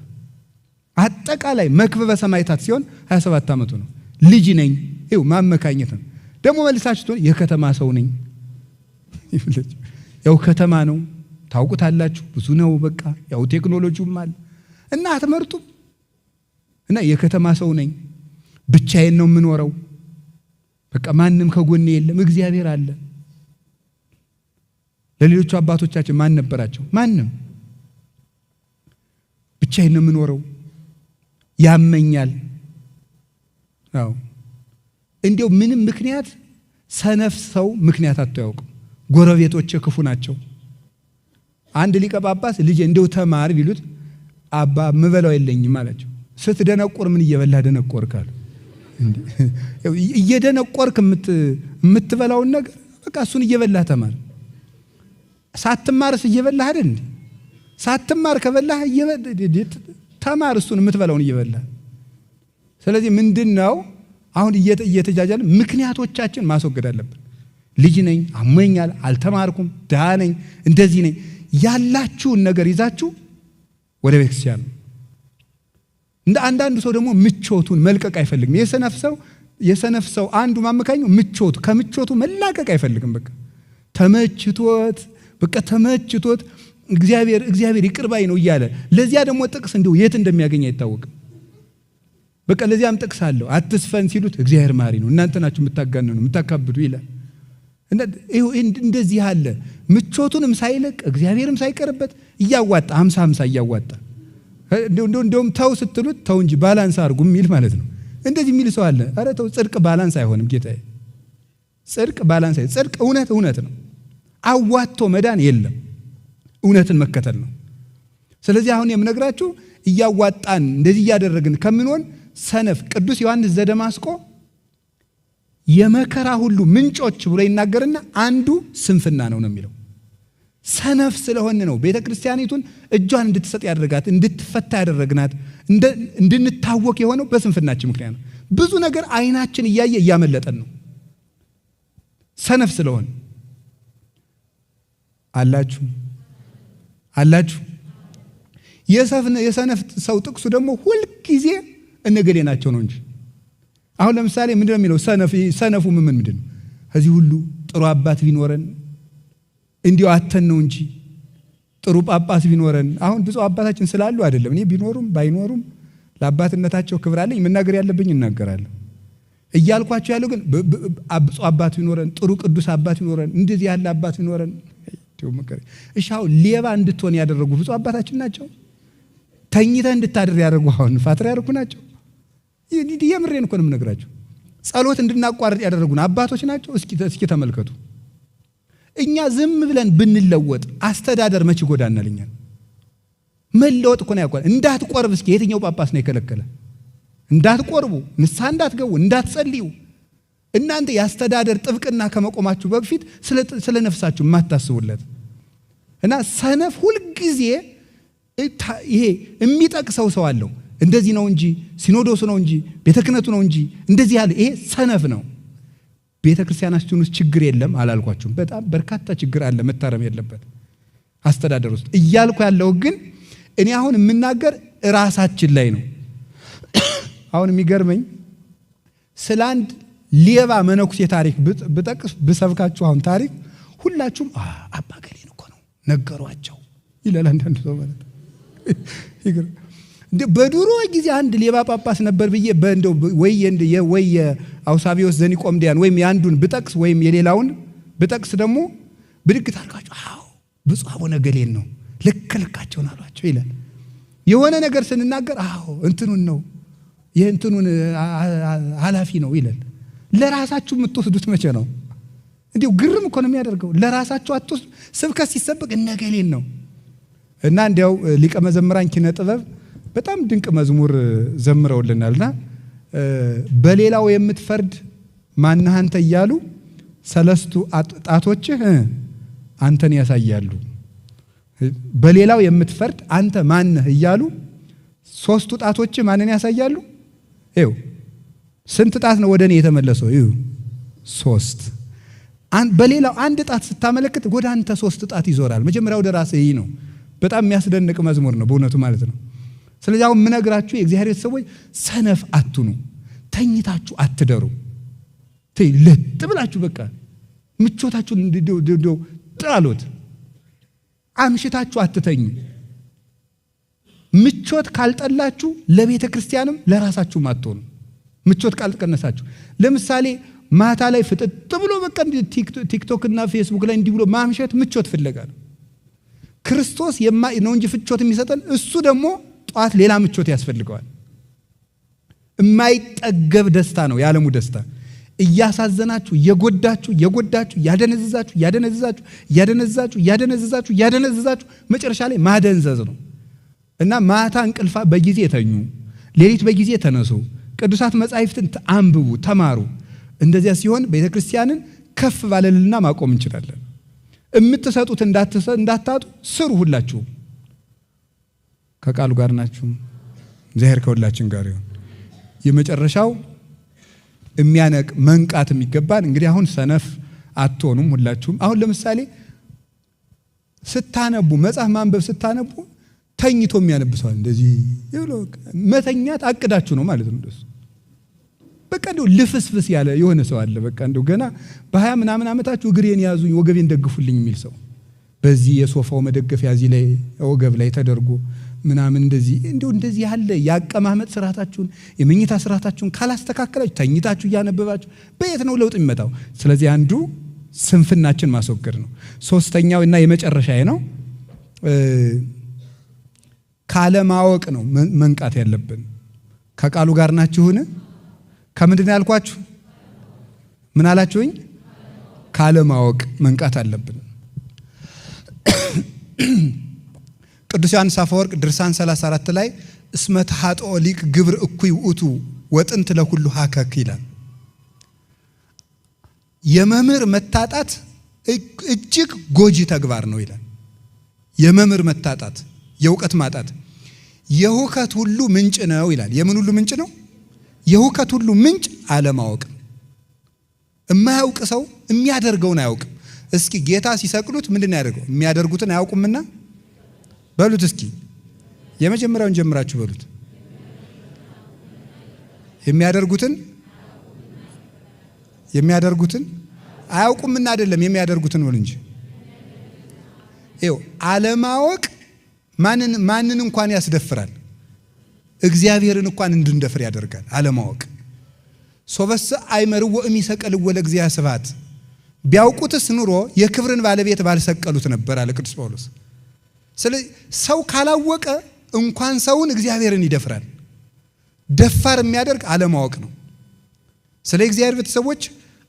አጠቃላይ መክብበ ሰማዕታት ሲሆን 27 ዓመቱ ነው። ልጅ ነኝ ይው ማመካኘት ነው። ደግሞ መልሳችሁ የከተማ ሰው ነኝ ያው ከተማ ነው ታውቁታላችሁ፣ ብዙ ነው በቃ ያው ቴክኖሎጂውም አለ እና አትመርጡም። እና የከተማ ሰው ነኝ ብቻዬን ነው የምኖረው፣ በቃ ማንም ከጎኔ የለም፣ እግዚአብሔር አለ። ለሌሎቹ አባቶቻችን ማን ነበራቸው? ማንም። ብቻዬን ነው የምኖረው፣ ያመኛል። አዎ እንዲያው ምንም ምክንያት ሰነፍ ሰው ምክንያት አታውቅም። ጎረቤቶቼ ክፉ ናቸው። አንድ ሊቀ ጳጳስ ልጄ እንደው ተማር ቢሉት አባ ምበላው የለኝም አላቸው። ስትደነቆር ምን እየበላህ ደነቆርክ አሉ። እንዴ እየደነቆርክ የምትበላውን ነገር በቃ እሱን እየበላህ ተማር። ሳትማርስ እየበላህ አይደል እንዴ? ሳትማር ከበላህ ተማር እሱን የምትበላውን እየበላህ። ስለዚህ ምንድነው አሁን እየተጃጃለ ምክንያቶቻችን ማስወገድ አለብን። ልጅ ነኝ፣ አሞኛል፣ አልተማርኩም፣ ድሃ ነኝ፣ እንደዚህ ነኝ ያላችሁን ነገር ይዛችሁ ወደ ቤተክርስቲያን። እንደ አንዳንዱ ሰው ደግሞ ምቾቱን መልቀቅ አይፈልግም። የሰነፍ ሰው አንዱ ማመካኙ ምቾቱ ከምቾቱ መላቀቅ አይፈልግም። በቃ ተመችቶት እግዚአብሔር ይቅር ባይ ነው እያለ ለዚያ ደግሞ ጥቅስ እንደው የት እንደሚያገኝ አይታወቅም። በቃ ለዚያም ጥቅስ አለው። አትስፈን ሲሉት እግዚአብሔር ማሪ ነው፣ እናንተ ናችሁ የምታጋነኑ የምታካብዱ ይላል። እንደዚህ አለ። ምቾቱንም ሳይለቅ እግዚአብሔርም ሳይቀርበት እያዋጣ 50-50 እያዋጣ እንደውም ተው ስትሉት ተው እንጂ ባላንስ አድርጉ የሚል ማለት ነው። እንደዚህ የሚል ሰው አለ። ኧረ ተው፣ ጽድቅ ባላንስ አይሆንም ጌታዬ። ጽድቅ ባላንስ ጽድቅ እውነት ነው። አዋጥቶ መዳን የለም፣ እውነትን መከተል ነው። ስለዚህ አሁን የምነግራችሁ እያዋጣን እንደዚህ እያደረግን ከምንሆን ሰነፍ ቅዱስ ዮሐንስ ዘደማስቆ የመከራ ሁሉ ምንጮች ብሎ ይናገርና አንዱ ስንፍና ነው የሚለው። ሰነፍ ስለሆነ ነው ቤተክርስቲያኒቱን እጇን እንድትሰጥ ያደረጋት፣ እንድትፈታ ያደረግናት፣ እንድንታወቅ የሆነው በስንፍናችን ምክንያት ነው። ብዙ ነገር አይናችን እያየ እያመለጠን ነው ሰነፍ ስለሆነ። አላችሁ የሰነፍ ሰው ጥቅሱ ደግሞ ሁልጊዜ እነገሌ ናቸው ነው እንጂ። አሁን ለምሳሌ ምንድነው የሚለው ሰነፉ ምንድነው? ከዚህ ሁሉ ጥሩ አባት ቢኖረን እንዲሁ አተን ነው እንጂ ጥሩ ጳጳስ ቢኖረን። አሁን ብዙ አባታችን ስላሉ አይደለም፣ እኔ ቢኖሩም ባይኖሩም ለአባትነታቸው ክብር አለኝ፣ መናገር ያለብኝ እናገራለሁ እያልኳቸው ያለው ግን ብዙ አባት ቢኖረን፣ ጥሩ ቅዱስ አባት ቢኖረን፣ እንደዚህ ያለ አባት ቢኖረን። እሺ አሁን ሌባ እንድትሆን ያደረጉ ብዙ አባታችን ናቸው። ተኝተህ እንድታድር ያደረጉ አሁን ፓትርያርኩ ናቸው። የምሬን እኮ ነው የምነግራቸው። ጸሎት እንድናቋርጥ ያደረጉን አባቶች ናቸው። እስኪ ተመልከቱ። እኛ ዝም ብለን ብንለወጥ አስተዳደር መች ጎዳናል? እኛ መለወጥ እኮ ነው ያቋል። እንዳትቆርብ እስኪ የትኛው ጳጳስ ነው የከለከለ? እንዳትቆርቡ፣ ንስሐ እንዳትገቡ፣ እንዳትጸልዩ። እናንተ የአስተዳደር ጥብቅና ከመቆማችሁ በፊት ስለ ነፍሳችሁ የማታስቡለት እና ሰነፍ ሁልጊዜ ይሄ የሚጠቅሰው ሰው አለው። እንደዚህ ነው እንጂ ሲኖዶሱ ነው እንጂ ቤተ ክህነቱ ነው እንጂ እንደዚህ ያለ ይሄ ሰነፍ ነው። ቤተ ክርስቲያናችን ውስጥ ችግር የለም አላልኳችሁም? በጣም በርካታ ችግር አለ መታረም ያለበት አስተዳደር ውስጥ እያልኩ ያለው ግን እኔ አሁን የምናገር ራሳችን ላይ ነው። አሁን የሚገርመኝ ስለ አንድ ሌባ መነኩሴ ታሪክ ብጠቅስ ብሰብካችሁ አሁን ታሪክ ሁላችሁም አባ ገሌን እኮ ነው ነገሯቸው ይላል አንዳንድ ሰው ማለት በድሮ ጊዜ አንድ ሌባ ጳጳስ ነበር ብዬ በእንደው ወይ የአውሳቢዎስ ዘኒቆምዲያን ወይም የአንዱን ብጠቅስ ወይም የሌላውን ብጠቅስ ደግሞ ብድግት አልኳቸው። አዎ ብፁዕ አቡነ ገሌን ነው ልክልካቸውን አሏቸው ይላል። የሆነ ነገር ስንናገር አዎ እንትኑን ነው የእንትኑን ኃላፊ ነው ይላል። ለራሳችሁ የምትወስዱት መቼ ነው? እንዲሁ ግርም እኮ ነው የሚያደርገው። ለራሳቸው አትወስዱ። ስብከት ሲሰበክ እነገሌን ነው እና እንዲያው ሊቀ መዘምራን ኪነ ጥበብ በጣም ድንቅ መዝሙር ዘምረውልናልና በሌላው የምትፈርድ ማነህ አንተ እያሉ ሰለስቱ ጣቶችህ አንተን ያሳያሉ። በሌላው የምትፈርድ አንተ ማነህ እያሉ ሶስቱ ጣቶችህ ማንን ያሳያሉ? ይኸው ስንት ጣት ነው ወደ እኔ የተመለሰው? ይኸው 3። በሌላው አንድ ጣት ስታመለክት ወደ አንተ 3 ጣት ይዞራል። መጀመሪያ ወደ ራስህ ይህ ነው። በጣም የሚያስደንቅ መዝሙር ነው በእውነቱ ማለት ነው። ስለዚህ አሁን የምነግራችሁ የእግዚአብሔር ቤተሰቦች ሰነፍ አትኑ፣ ተኝታችሁ አትደሩ። ለጥ ብላችሁ በቃ ምቾታችሁን እንዲው ጣሉት። አምሽታችሁ አትተኙ። ምቾት ካልጠላችሁ ለቤተ ክርስቲያንም ለራሳችሁም አትሆኑ። ምቾት ካልቀነሳችሁ ለምሳሌ ማታ ላይ ፍጥጥ ብሎ በቃ ቲክቶክ እና ፌስቡክ ላይ እንዲህ ብሎ ማምሸት ምቾት ፍለጋ ነው። ክርስቶስ ነው እንጂ ፍቾት የሚሰጠን እሱ ደግሞ ጧት ሌላ ምቾት ያስፈልገዋል። የማይጠገብ ደስታ ነው የዓለሙ ደስታ። እያሳዘናችሁ የጎዳችሁ ያደነዝዛችሁ መጨረሻ ላይ ማደንዘዝ ነው። እና ማታ እንቅልፋ በጊዜ ተኙ፣ ሌሊት በጊዜ ተነሱ፣ ቅዱሳት መጻሕፍትን አንብቡ፣ ተማሩ። እንደዚያ ሲሆን ቤተክርስቲያንን ከፍ ባለልና ማቆም እንችላለን። የምትሰጡት እንዳታጡ ስሩ። ሁላችሁ ከቃሉ ጋር ናችሁ። እግዚአብሔር ከሁላችን ጋር ይሁን። የመጨረሻው የሚያነቅ መንቃት የሚገባን እንግዲህ አሁን ሰነፍ አትሆኑም ሁላችሁም። አሁን ለምሳሌ ስታነቡ መጽሐፍ ማንበብ ስታነቡ ተኝቶ የሚያነብሰዋል እንደዚህ ይብሎ መተኛት አቅዳችሁ ነው ማለት ነው። እንደሱ በቃ እንደው ልፍስፍስ ያለ የሆነ ሰው አለ። በቃ እንደው ገና በ20 ምናምን ዓመታችሁ እግሬን ያዙኝ ወገቤን ደግፉልኝ የሚል ሰው በዚህ የሶፋው መደገፊያ እዚህ ላይ ወገብ ላይ ተደርጎ ምናምን እንደዚህ ያለ ያቀማመጥ ስርዓታችሁን የመኝታ ስርዓታችሁን ካላስተካከላችሁ ተኝታችሁ እያነበባችሁ በየት ነው ለውጥ የሚመጣው? ስለዚህ አንዱ ስንፍናችን ማስወገድ ነው። ሶስተኛው እና የመጨረሻዬ ነው ካለማወቅ ነው መንቃት ያለብን። ከቃሉ ጋር ናችሁን? ከምንድን ነው ያልኳችሁ? ምን አላችሁኝ? ካለማወቅ መንቃት አለብን። ቅዱስ ዮሐንስ አፈወርቅ ድርሳን 34 ላይ እስመ ተሐጥኦ ሊቅ ግብር እኩይ ውእቱ ወጥንት ለሁሉ ሀከክ ይላል። የመምህር መታጣት እጅግ ጎጂ ተግባር ነው ይላል። የመምህር መታጣት፣ የእውቀት ማጣት የሁከት ሁሉ ምንጭ ነው ይላል። የምን ሁሉ ምንጭ ነው? የሁከት ሁሉ ምንጭ አለማወቅ። የማያውቅ ሰው የሚያደርገውን አያውቅም። እስኪ ጌታ ሲሰቅሉት ምንድን ያደርገው? የሚያደርጉትን አያውቁምና በሉት እስኪ የመጀመሪያውን ጀምራችሁ በሉት። የሚያደርጉትን አያውቁምና አይደለም የሚያደርጉትን በሉ እንጂ። ይኸው አለማወቅ ማንን እንኳን ያስደፍራል? እግዚአብሔርን እንኳን እንድንደፍር ያደርጋል አለማወቅ። ሶበሰ አይመርዎ እሚሰቀልዎ ለእግዚአብሔር ስብሐት፣ ቢያውቁትስ ኑሮ የክብርን ባለቤት ባልሰቀሉት ነበር አለ ቅዱስ ጳውሎስ። ስለዚህ ሰው ካላወቀ እንኳን ሰውን እግዚአብሔርን ይደፍራል። ደፋር የሚያደርግ አለማወቅ ነው። ስለ እግዚአብሔር ቤተሰቦች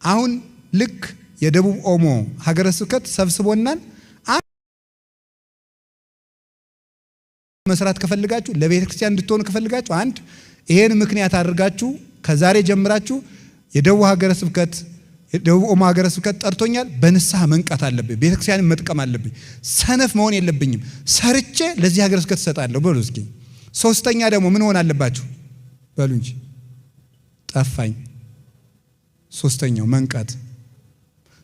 አሁን ልክ የደቡብ ኦሞ ሀገረ ስብከት ሰብስቦናል። መስራት ከፈልጋችሁ ለቤተ ክርስቲያን እንድትሆኑ ከፈልጋችሁ አንድ ይሄን ምክንያት አድርጋችሁ ከዛሬ ጀምራችሁ የደቡብ ሀገረ ስብከት የደቡብ ኦሞ ሀገረ ስብከት ጠርቶኛል፣ በንስሐ መንቃት አለብኝ፣ ቤተ ክርስቲያንን መጥቀም አለብኝ፣ ሰነፍ መሆን የለብኝም፣ ሰርቼ ለዚህ ሀገረ ስብከት እሰጣለሁ በሉ እስኪ። ሶስተኛ ደግሞ ምን ሆነ አለባችሁ በሉ እንጂ ጠፋኝ። ሶስተኛው መንቃት።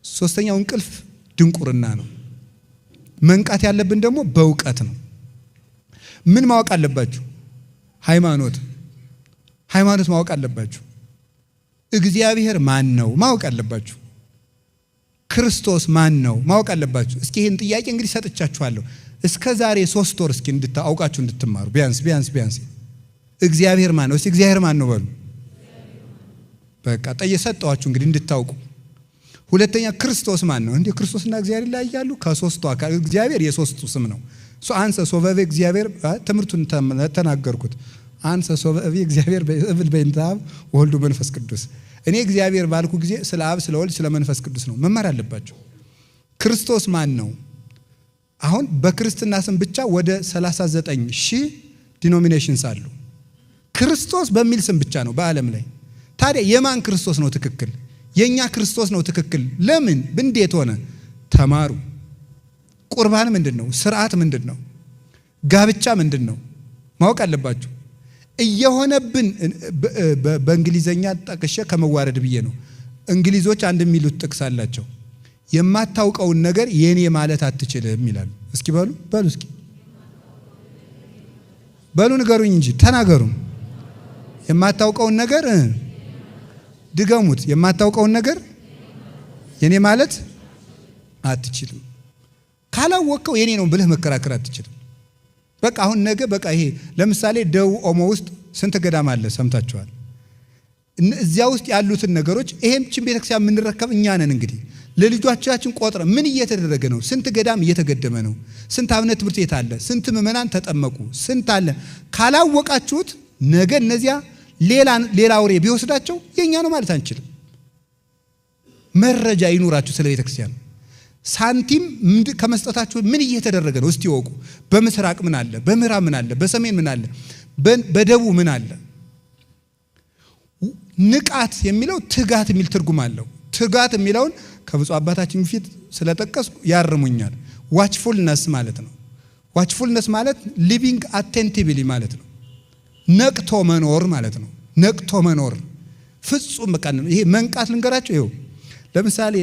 ሶስተኛው እንቅልፍ ድንቁርና ነው። መንቃት ያለብን ደግሞ በእውቀት ነው። ምን ማወቅ አለባችሁ? ሃይማኖት ማወቅ አለባችሁ። እግዚአብሔር ማን ነው ማወቅ አለባችሁ። ክርስቶስ ማን ነው ማወቅ አለባችሁ። እስኪ ይህን ጥያቄ እንግዲህ ሰጥቻችኋለሁ። እስከ ዛሬ 3 ወር እስኪ አውቃችሁ እንድትማሩ ቢያንስ እግዚአብሔር ማን ነው? እስኪ እግዚአብሔር ማን ነው በሉ። በቃ ጠየሰጣችሁ እንግዲህ እንድታውቁ። ሁለተኛ ክርስቶስ ማን ነው? እንዴ ክርስቶስና እግዚአብሔር ላይ ያሉ ከሶስቱ አካል እግዚአብሔር የሶስቱ ስም ነው። አንሰ ሶበቤ እግዚአብሔር ትምህርቱን ተናገርኩት። አንሰ ሶበቤ እግዚአብሔር በእብል በእንተ አብ ወልድ መንፈስ ቅዱስ እኔ እግዚአብሔር ባልኩ ጊዜ ስለ አብ ስለ ወልድ ስለ መንፈስ ቅዱስ ነው መማር አለባቸው። ክርስቶስ ማን ነው? አሁን በክርስትና ስም ብቻ ወደ 39,000 ዲኖሚኔሽንስ አሉ። ክርስቶስ በሚል ስም ብቻ ነው በዓለም ላይ። ታዲያ የማን ክርስቶስ ነው ትክክል? የኛ ክርስቶስ ነው ትክክል። ለምን? እንዴት ሆነ? ተማሩ። ቁርባን ምንድነው? ስርዓት ምንድነው? ጋብቻ ምንድነው? ማወቅ አለባችሁ። እየሆነብን በእንግሊዘኛ ጠቅሼ ከመዋረድ ብዬ ነው። እንግሊዞች አንድ የሚሉት ጥቅስ አላቸው። የማታውቀውን ነገር የኔ ማለት አትችልም ይላሉ። እስኪ በሉ እስኪ በሉ ንገሩኝ እንጂ ተናገሩ። የማታውቀውን ነገር ድገሙት። የማታውቀውን ነገር የኔ ማለት አትችልም። ካላወቀው የኔ ነው ብለህ መከራከር አትችልም። በቃ አሁን ነገ በቃ ይሄ ለምሳሌ ደቡብ ኦሞ ውስጥ ስንት ገዳም አለ ሰምታችኋል። እዚያ ውስጥ ያሉትን ነገሮች ይሄምችን ቤተክርስቲያን የምንረከብ እኛ ነን። እንግዲህ ለልጆቻችን ቆጥረ ምን እየተደረገ ነው? ስንት ገዳም እየተገደመ ነው? ስንት አብነት ትምህርት ቤት አለ? ስንት ምዕመናን ተጠመቁ? ስንት አለ? ካላወቃችሁት ነገ እነዚያ ሌላ ወሬ ቢወስዳቸው የኛ ነው ማለት አንችልም። መረጃ ይኑራችሁ ስለ ቤተክርስቲያን። ሳንቲም ከመስጠታችሁ ምን እየተደረገ ነው እስቲ ወቁ። በምስራቅ ምን አለ? በምዕራብ ምን አለ? በሰሜን ምን አለ? በደቡብ ምን አለ? ንቃት የሚለው ትጋት የሚል ትርጉም አለው። ትጋት የሚለውን ከብፁዕ አባታችን ፊት ስለጠቀስኩ ያርሙኛል። ዋችፉልነስ ማለት ነው። ዋችፉልነስ ማለት ሊቪንግ አቴንቲቭሊ ማለት ነው። ነቅቶ መኖር ማለት ነው። ነቅቶ መኖር ፍጹም በቃ ይሄ መንቃት ልንገራችሁ። ይኸው ለምሳሌ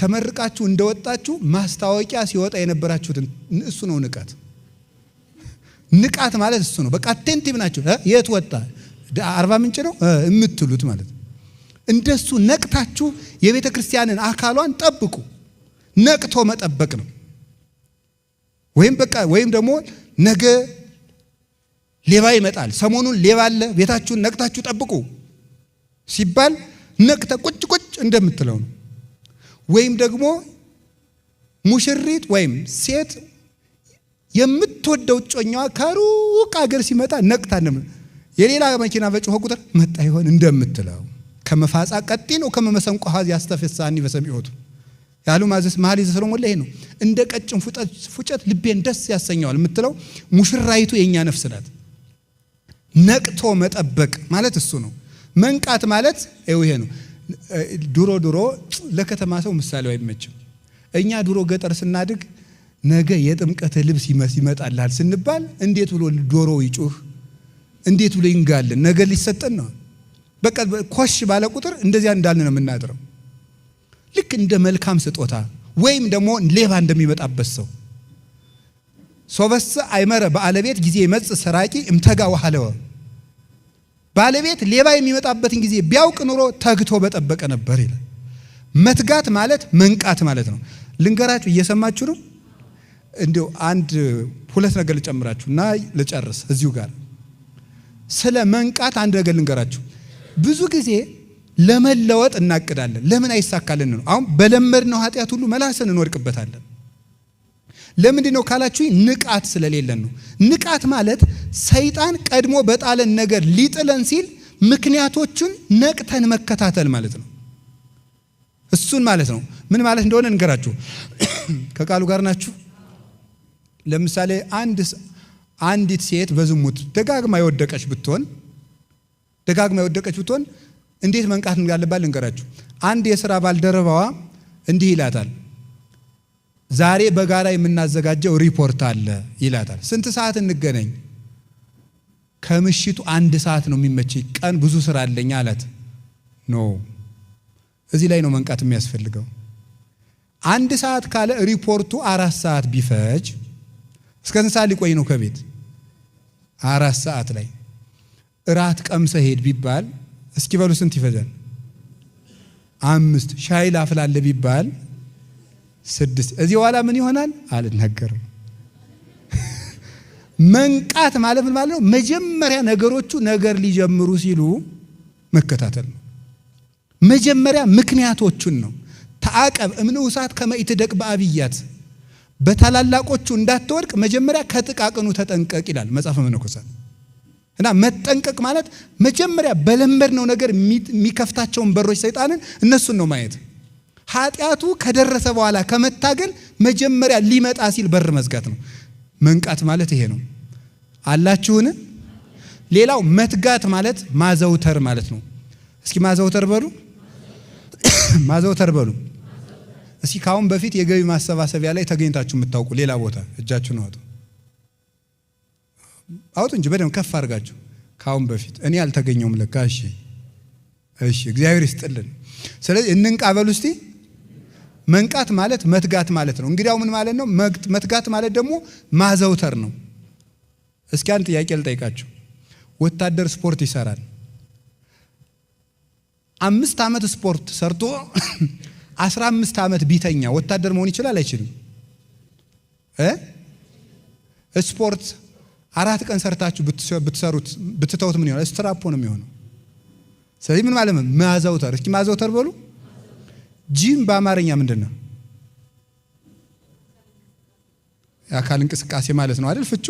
ተመርቃችሁ እንደወጣችሁ ማስታወቂያ ሲወጣ የነበራችሁትን እሱ ነው ንቃት። ንቃት ማለት እሱ ነው። በቃ አቴንቲቭ ናችሁ። የት ወጣ? 40 ምንጭ ነው የምትሉት ማለት ነው። እንደሱ ነቅታችሁ የቤተ ክርስቲያንን አካሏን ጠብቁ። ነቅቶ መጠበቅ ነው። ወይም ደግሞ ነገ ሌባ ይመጣል፣ ሰሞኑን ሌባ አለ፣ ቤታችሁን ነቅታችሁ ጠብቁ ሲባል ነቅተ ቁጭ እንደምትለው ነው። ወይም ደግሞ ሙሽሪት ወይም ሴት የምትወደው ጮኛዋ ከሩቅ ሀገር ሲመጣ ነቅታ የሌላ መኪና በጮኸ ቁጥር መጣ ይሆን እንደምትለው ከመፋጻ ቀጢ ነው ከመመሰንቆ ሀዝ ያስተፈሳኒ በሰሚዖቱ ያሉ ማዘስ መሐሌ ዘሰሎሞን ላይ ነው። እንደ ቀጭን ፉጨት ልቤን ደስ ያሰኘዋል የምትለው ሙሽራይቱ የኛ ነፍስ ናት። ነቅቶ መጠበቅ ማለት እሱ ነው። መንቃት ማለት ይሄ ነው። ድሮ ለከተማ ሰው ምሳሌው አይመችም። እኛ ድሮ ገጠር ስናድግ ነገ የጥምቀት ልብስ ይመጣልሃል ስንባል እንዴት ብሎ ዶሮ ይጩህ፣ እንዴት ብሎ ይንጋልን፣ ነገ ሊሰጠን ነው። በቃ ኮሽ ባለ ቁጥር እንደዚያ እንዳልን ነው የምናድረው። ልክ እንደ መልካም ስጦታ ወይም ደግሞ ሌባ እንደሚመጣበት ሰው ሶበሰ አይመረ ባለቤት ጊዜ ይመጽ ሰራቂ እምተጋ ወሐለወ። ባለቤት ሌባ የሚመጣበትን ጊዜ ቢያውቅ ኑሮ ተግቶ በጠበቀ ነበር ይላል። መትጋት ማለት መንቃት ማለት ነው። ልንገራችሁ፣ እየሰማችሁ ነው። እንዴው አንድ ሁለት ነገር ልጨምራችሁና ልጨርስ እዚሁ ጋር። ስለ መንቃት አንድ ነገር ልንገራችሁ። ብዙ ጊዜ ለመለወጥ እናቅዳለን፣ ለምን አይሳካልን ነው። አሁን በለመድነው ኃጢአት ሁሉ መላሰን እንወድቅበታለን። ለምንድን ነው ካላችሁ ንቃት ስለሌለን ነው። ንቃት ማለት ሰይጣን ቀድሞ በጣለን ነገር ሊጥለን ሲል ምክንያቶቹን ነቅተን መከታተል ማለት ነው። እሱን ማለት ነው። ምን ማለት እንደሆነ እንገራችሁ። ከቃሉ ጋር ናችሁ? ለምሳሌ አንዲት ሴት በዝሙት ደጋግማ የወደቀች ብትሆን እንዴት መንቃት እንዳለባት ልንገራችሁ። አንድ የሥራ ባልደረባዋ እንዲህ ይላታል፣ ዛሬ በጋራ የምናዘጋጀው ሪፖርት አለ ይላታል። ስንት ሰዓት እንገናኝ? ከምሽቱ 1 ሰዓት ነው የሚመችኝ፣ ቀን ብዙ ስራ አለኝ አላት። ኖ እዚህ ላይ ነው መንቃት የሚያስፈልገው። 1 ሰዓት ካለ ሪፖርቱ 4 ሰዓት ቢፈጅ እስከ ስንት ሰዓት ሊቆይ ነው ከቤት? 4 ሰዓት ላይ እራት ቀምሰ ሄድ ቢባል እስኪ በሉ ስንት ይፈጃል? 5 ሻይ ላፍላለ ቢባል 6 እዚህ በኋላ ምን ይሆናል አልናገርም። መንቃት ማለት ምን ማለት ነው? መጀመሪያ ነገሮቹ ነገር ሊጀምሩ ሲሉ መከታተል ነው። መጀመሪያ ምክንያቶቹን ነው። ተአቀብ እምንውሳት ከመይትደቅ በአብያት፣ በታላላቆቹ እንዳትወድቅ መጀመሪያ ከጥቃቅኑ ተጠንቀቅ ይላል መጽሐፈ መነኮሳት። እና መጠንቀቅ ማለት መጀመሪያ በለመድነው ነገር የሚከፍታቸውን በሮች ሰይጣንን እነሱን ነው ማየት። ኃጢአቱ ከደረሰ በኋላ ከመታገል መጀመሪያ ሊመጣ ሲል በር መዝጋት ነው። መንቃት ማለት ይሄ ነው። አላችሁን? ሌላው መትጋት ማለት ማዘውተር ማለት ነው። እስኪ ማዘውተር በሉ። ማዘውተር በሉ። እስኪ ካሁን በፊት የገቢ ማሰባሰቢያ ላይ ተገኝታችሁ የምታውቁ ሌላ ቦታ እጃችሁን አውጡ። አውጡ እንጂ በደንብ ከፍ አድርጋችሁ። ካሁን በፊት እኔ አልተገኘውም ለካ። እሺ እግዚአብሔር ይስጥልን። ስለዚህ እንንቃ በሉ እስቲ። መንቃት ማለት መትጋት ማለት ነው። እንግዲያው ምን ማለት ነው? መትጋት ማለት ደግሞ ማዘውተር ነው። እስኪ አንድ ጥያቄ ልጠይቃችሁ። ወታደር ስፖርት ይሰራል። 5 ዓመት ስፖርት ሰርቶ 15 ዓመት ቢተኛ ወታደር መሆን ይችላል አይችልም? ስፖርት 4 ቀን ሰርታችሁ ብትሰሩት ብትተውት ምን ይሆናል? ስትራፖ ነው የሚሆነው። ስለዚህ ምን ማለት ነው? ማዘውተር። እስኪ ማዘውተር በሉ። ጂም በአማርኛ ምንድን ነው? የአካል እንቅስቃሴ ማለት ነው አይደል? ፍቹ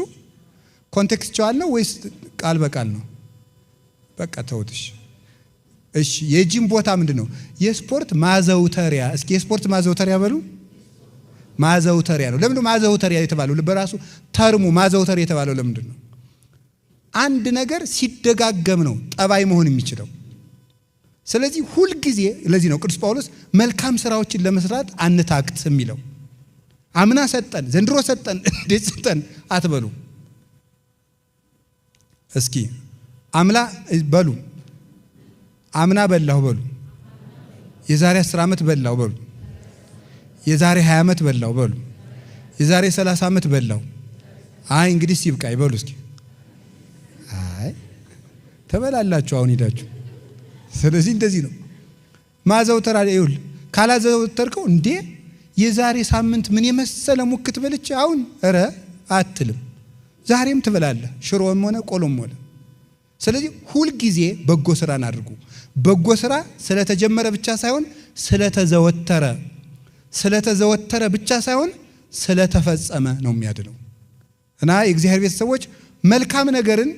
ኮንቴክስቹዋል ነው ወይስ ቃል በቃል ነው? በቃ ተውትሽ። እሺ የጂም ቦታ ምንድን ነው? የስፖርት ማዘውተሪያ። እስኪ የስፖርት ማዘውተሪያ በሉ። ማዘውተሪያ ነው። ለምንድን ነው ማዘውተሪያ የተባለው? በራሱ ተርሙ ማዘውተር የተባለው ለምንድን ነው? አንድ ነገር ሲደጋገም ነው ጠባይ መሆን የሚችለው። ስለዚህ ሁል ጊዜ ለዚህ ነው ቅዱስ ጳውሎስ መልካም ስራዎችን ለመስራት አንታክት የሚለው። አምና ሰጠን፣ ዘንድሮ ሰጠን፣ እንዴት ሰጠን አትበሉ። እስኪ አምላ በሉ። አምና በላሁ በሉ። የዛሬ 10 ዓመት በላሁ በሉ። የዛሬ 20 ዓመት በላሁ በሉ። የዛሬ 30 ዓመት በላሁ። አይ እንግዲህ ሲብቃይ በሉ እስኪ። አይ ተበላላችሁ አሁን ሄዳችሁ። ስለዚህ እንደዚህ ነው ማዘውተር። አይውል ካላዘውተርከው እንዴ የዛሬ ሳምንት ምን የመሰለ ሙክት በልቼ አሁን ኧረ አትልም። ዛሬም ትበላለህ፣ ሽሮም ሆነ ቆሎም ሆነ። ስለዚህ ሁል ጊዜ በጎ ስራን አድርጉ። በጎ ስራ ስለተጀመረ ብቻ ሳይሆን ስለተዘወተረ ብቻ ሳይሆን ስለተፈጸመ ነው የሚያድነው። እና የእግዚአብሔር ቤተሰቦች መልካም ነገርን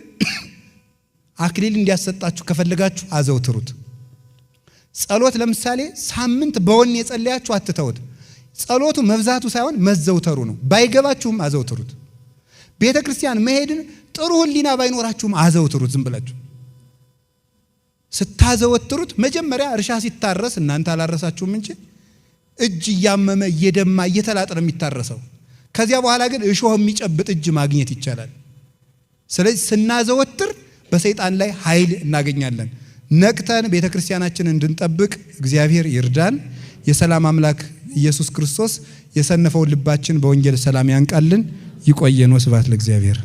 አክሊል እንዲያሰጣችሁ ከፈለጋችሁ አዘውትሩት። ጸሎት ለምሳሌ ሳምንት በወኔ የጸለያችሁ አትተውት። ጸሎቱ መብዛቱ ሳይሆን መዘውተሩ ነው። ባይገባችሁም አዘውትሩት። ቤተ ክርስቲያን መሄድን ጥሩ ሕሊና ባይኖራችሁም አዘውትሩት። ዝም ብላችሁ ስታዘወትሩት መጀመሪያ እርሻ ሲታረስ እናንተ አላረሳችሁም እንጂ እጅ እያመመ እየደማ እየተላጠ ነው የሚታረሰው። ከዚያ በኋላ ግን እሾህ የሚጨብጥ እጅ ማግኘት ይቻላል። ስለዚህ ስናዘወትር በሰይጣን ላይ ኃይል እናገኛለን። ነቅተን ቤተ ክርስቲያናችንን እንድንጠብቅ እግዚአብሔር ይርዳን። የሰላም አምላክ ኢየሱስ ክርስቶስ የሰነፈውን ልባችን በወንጌል ሰላም ያንቃልን። ይቆየን። ወስብሐት ለእግዚአብሔር።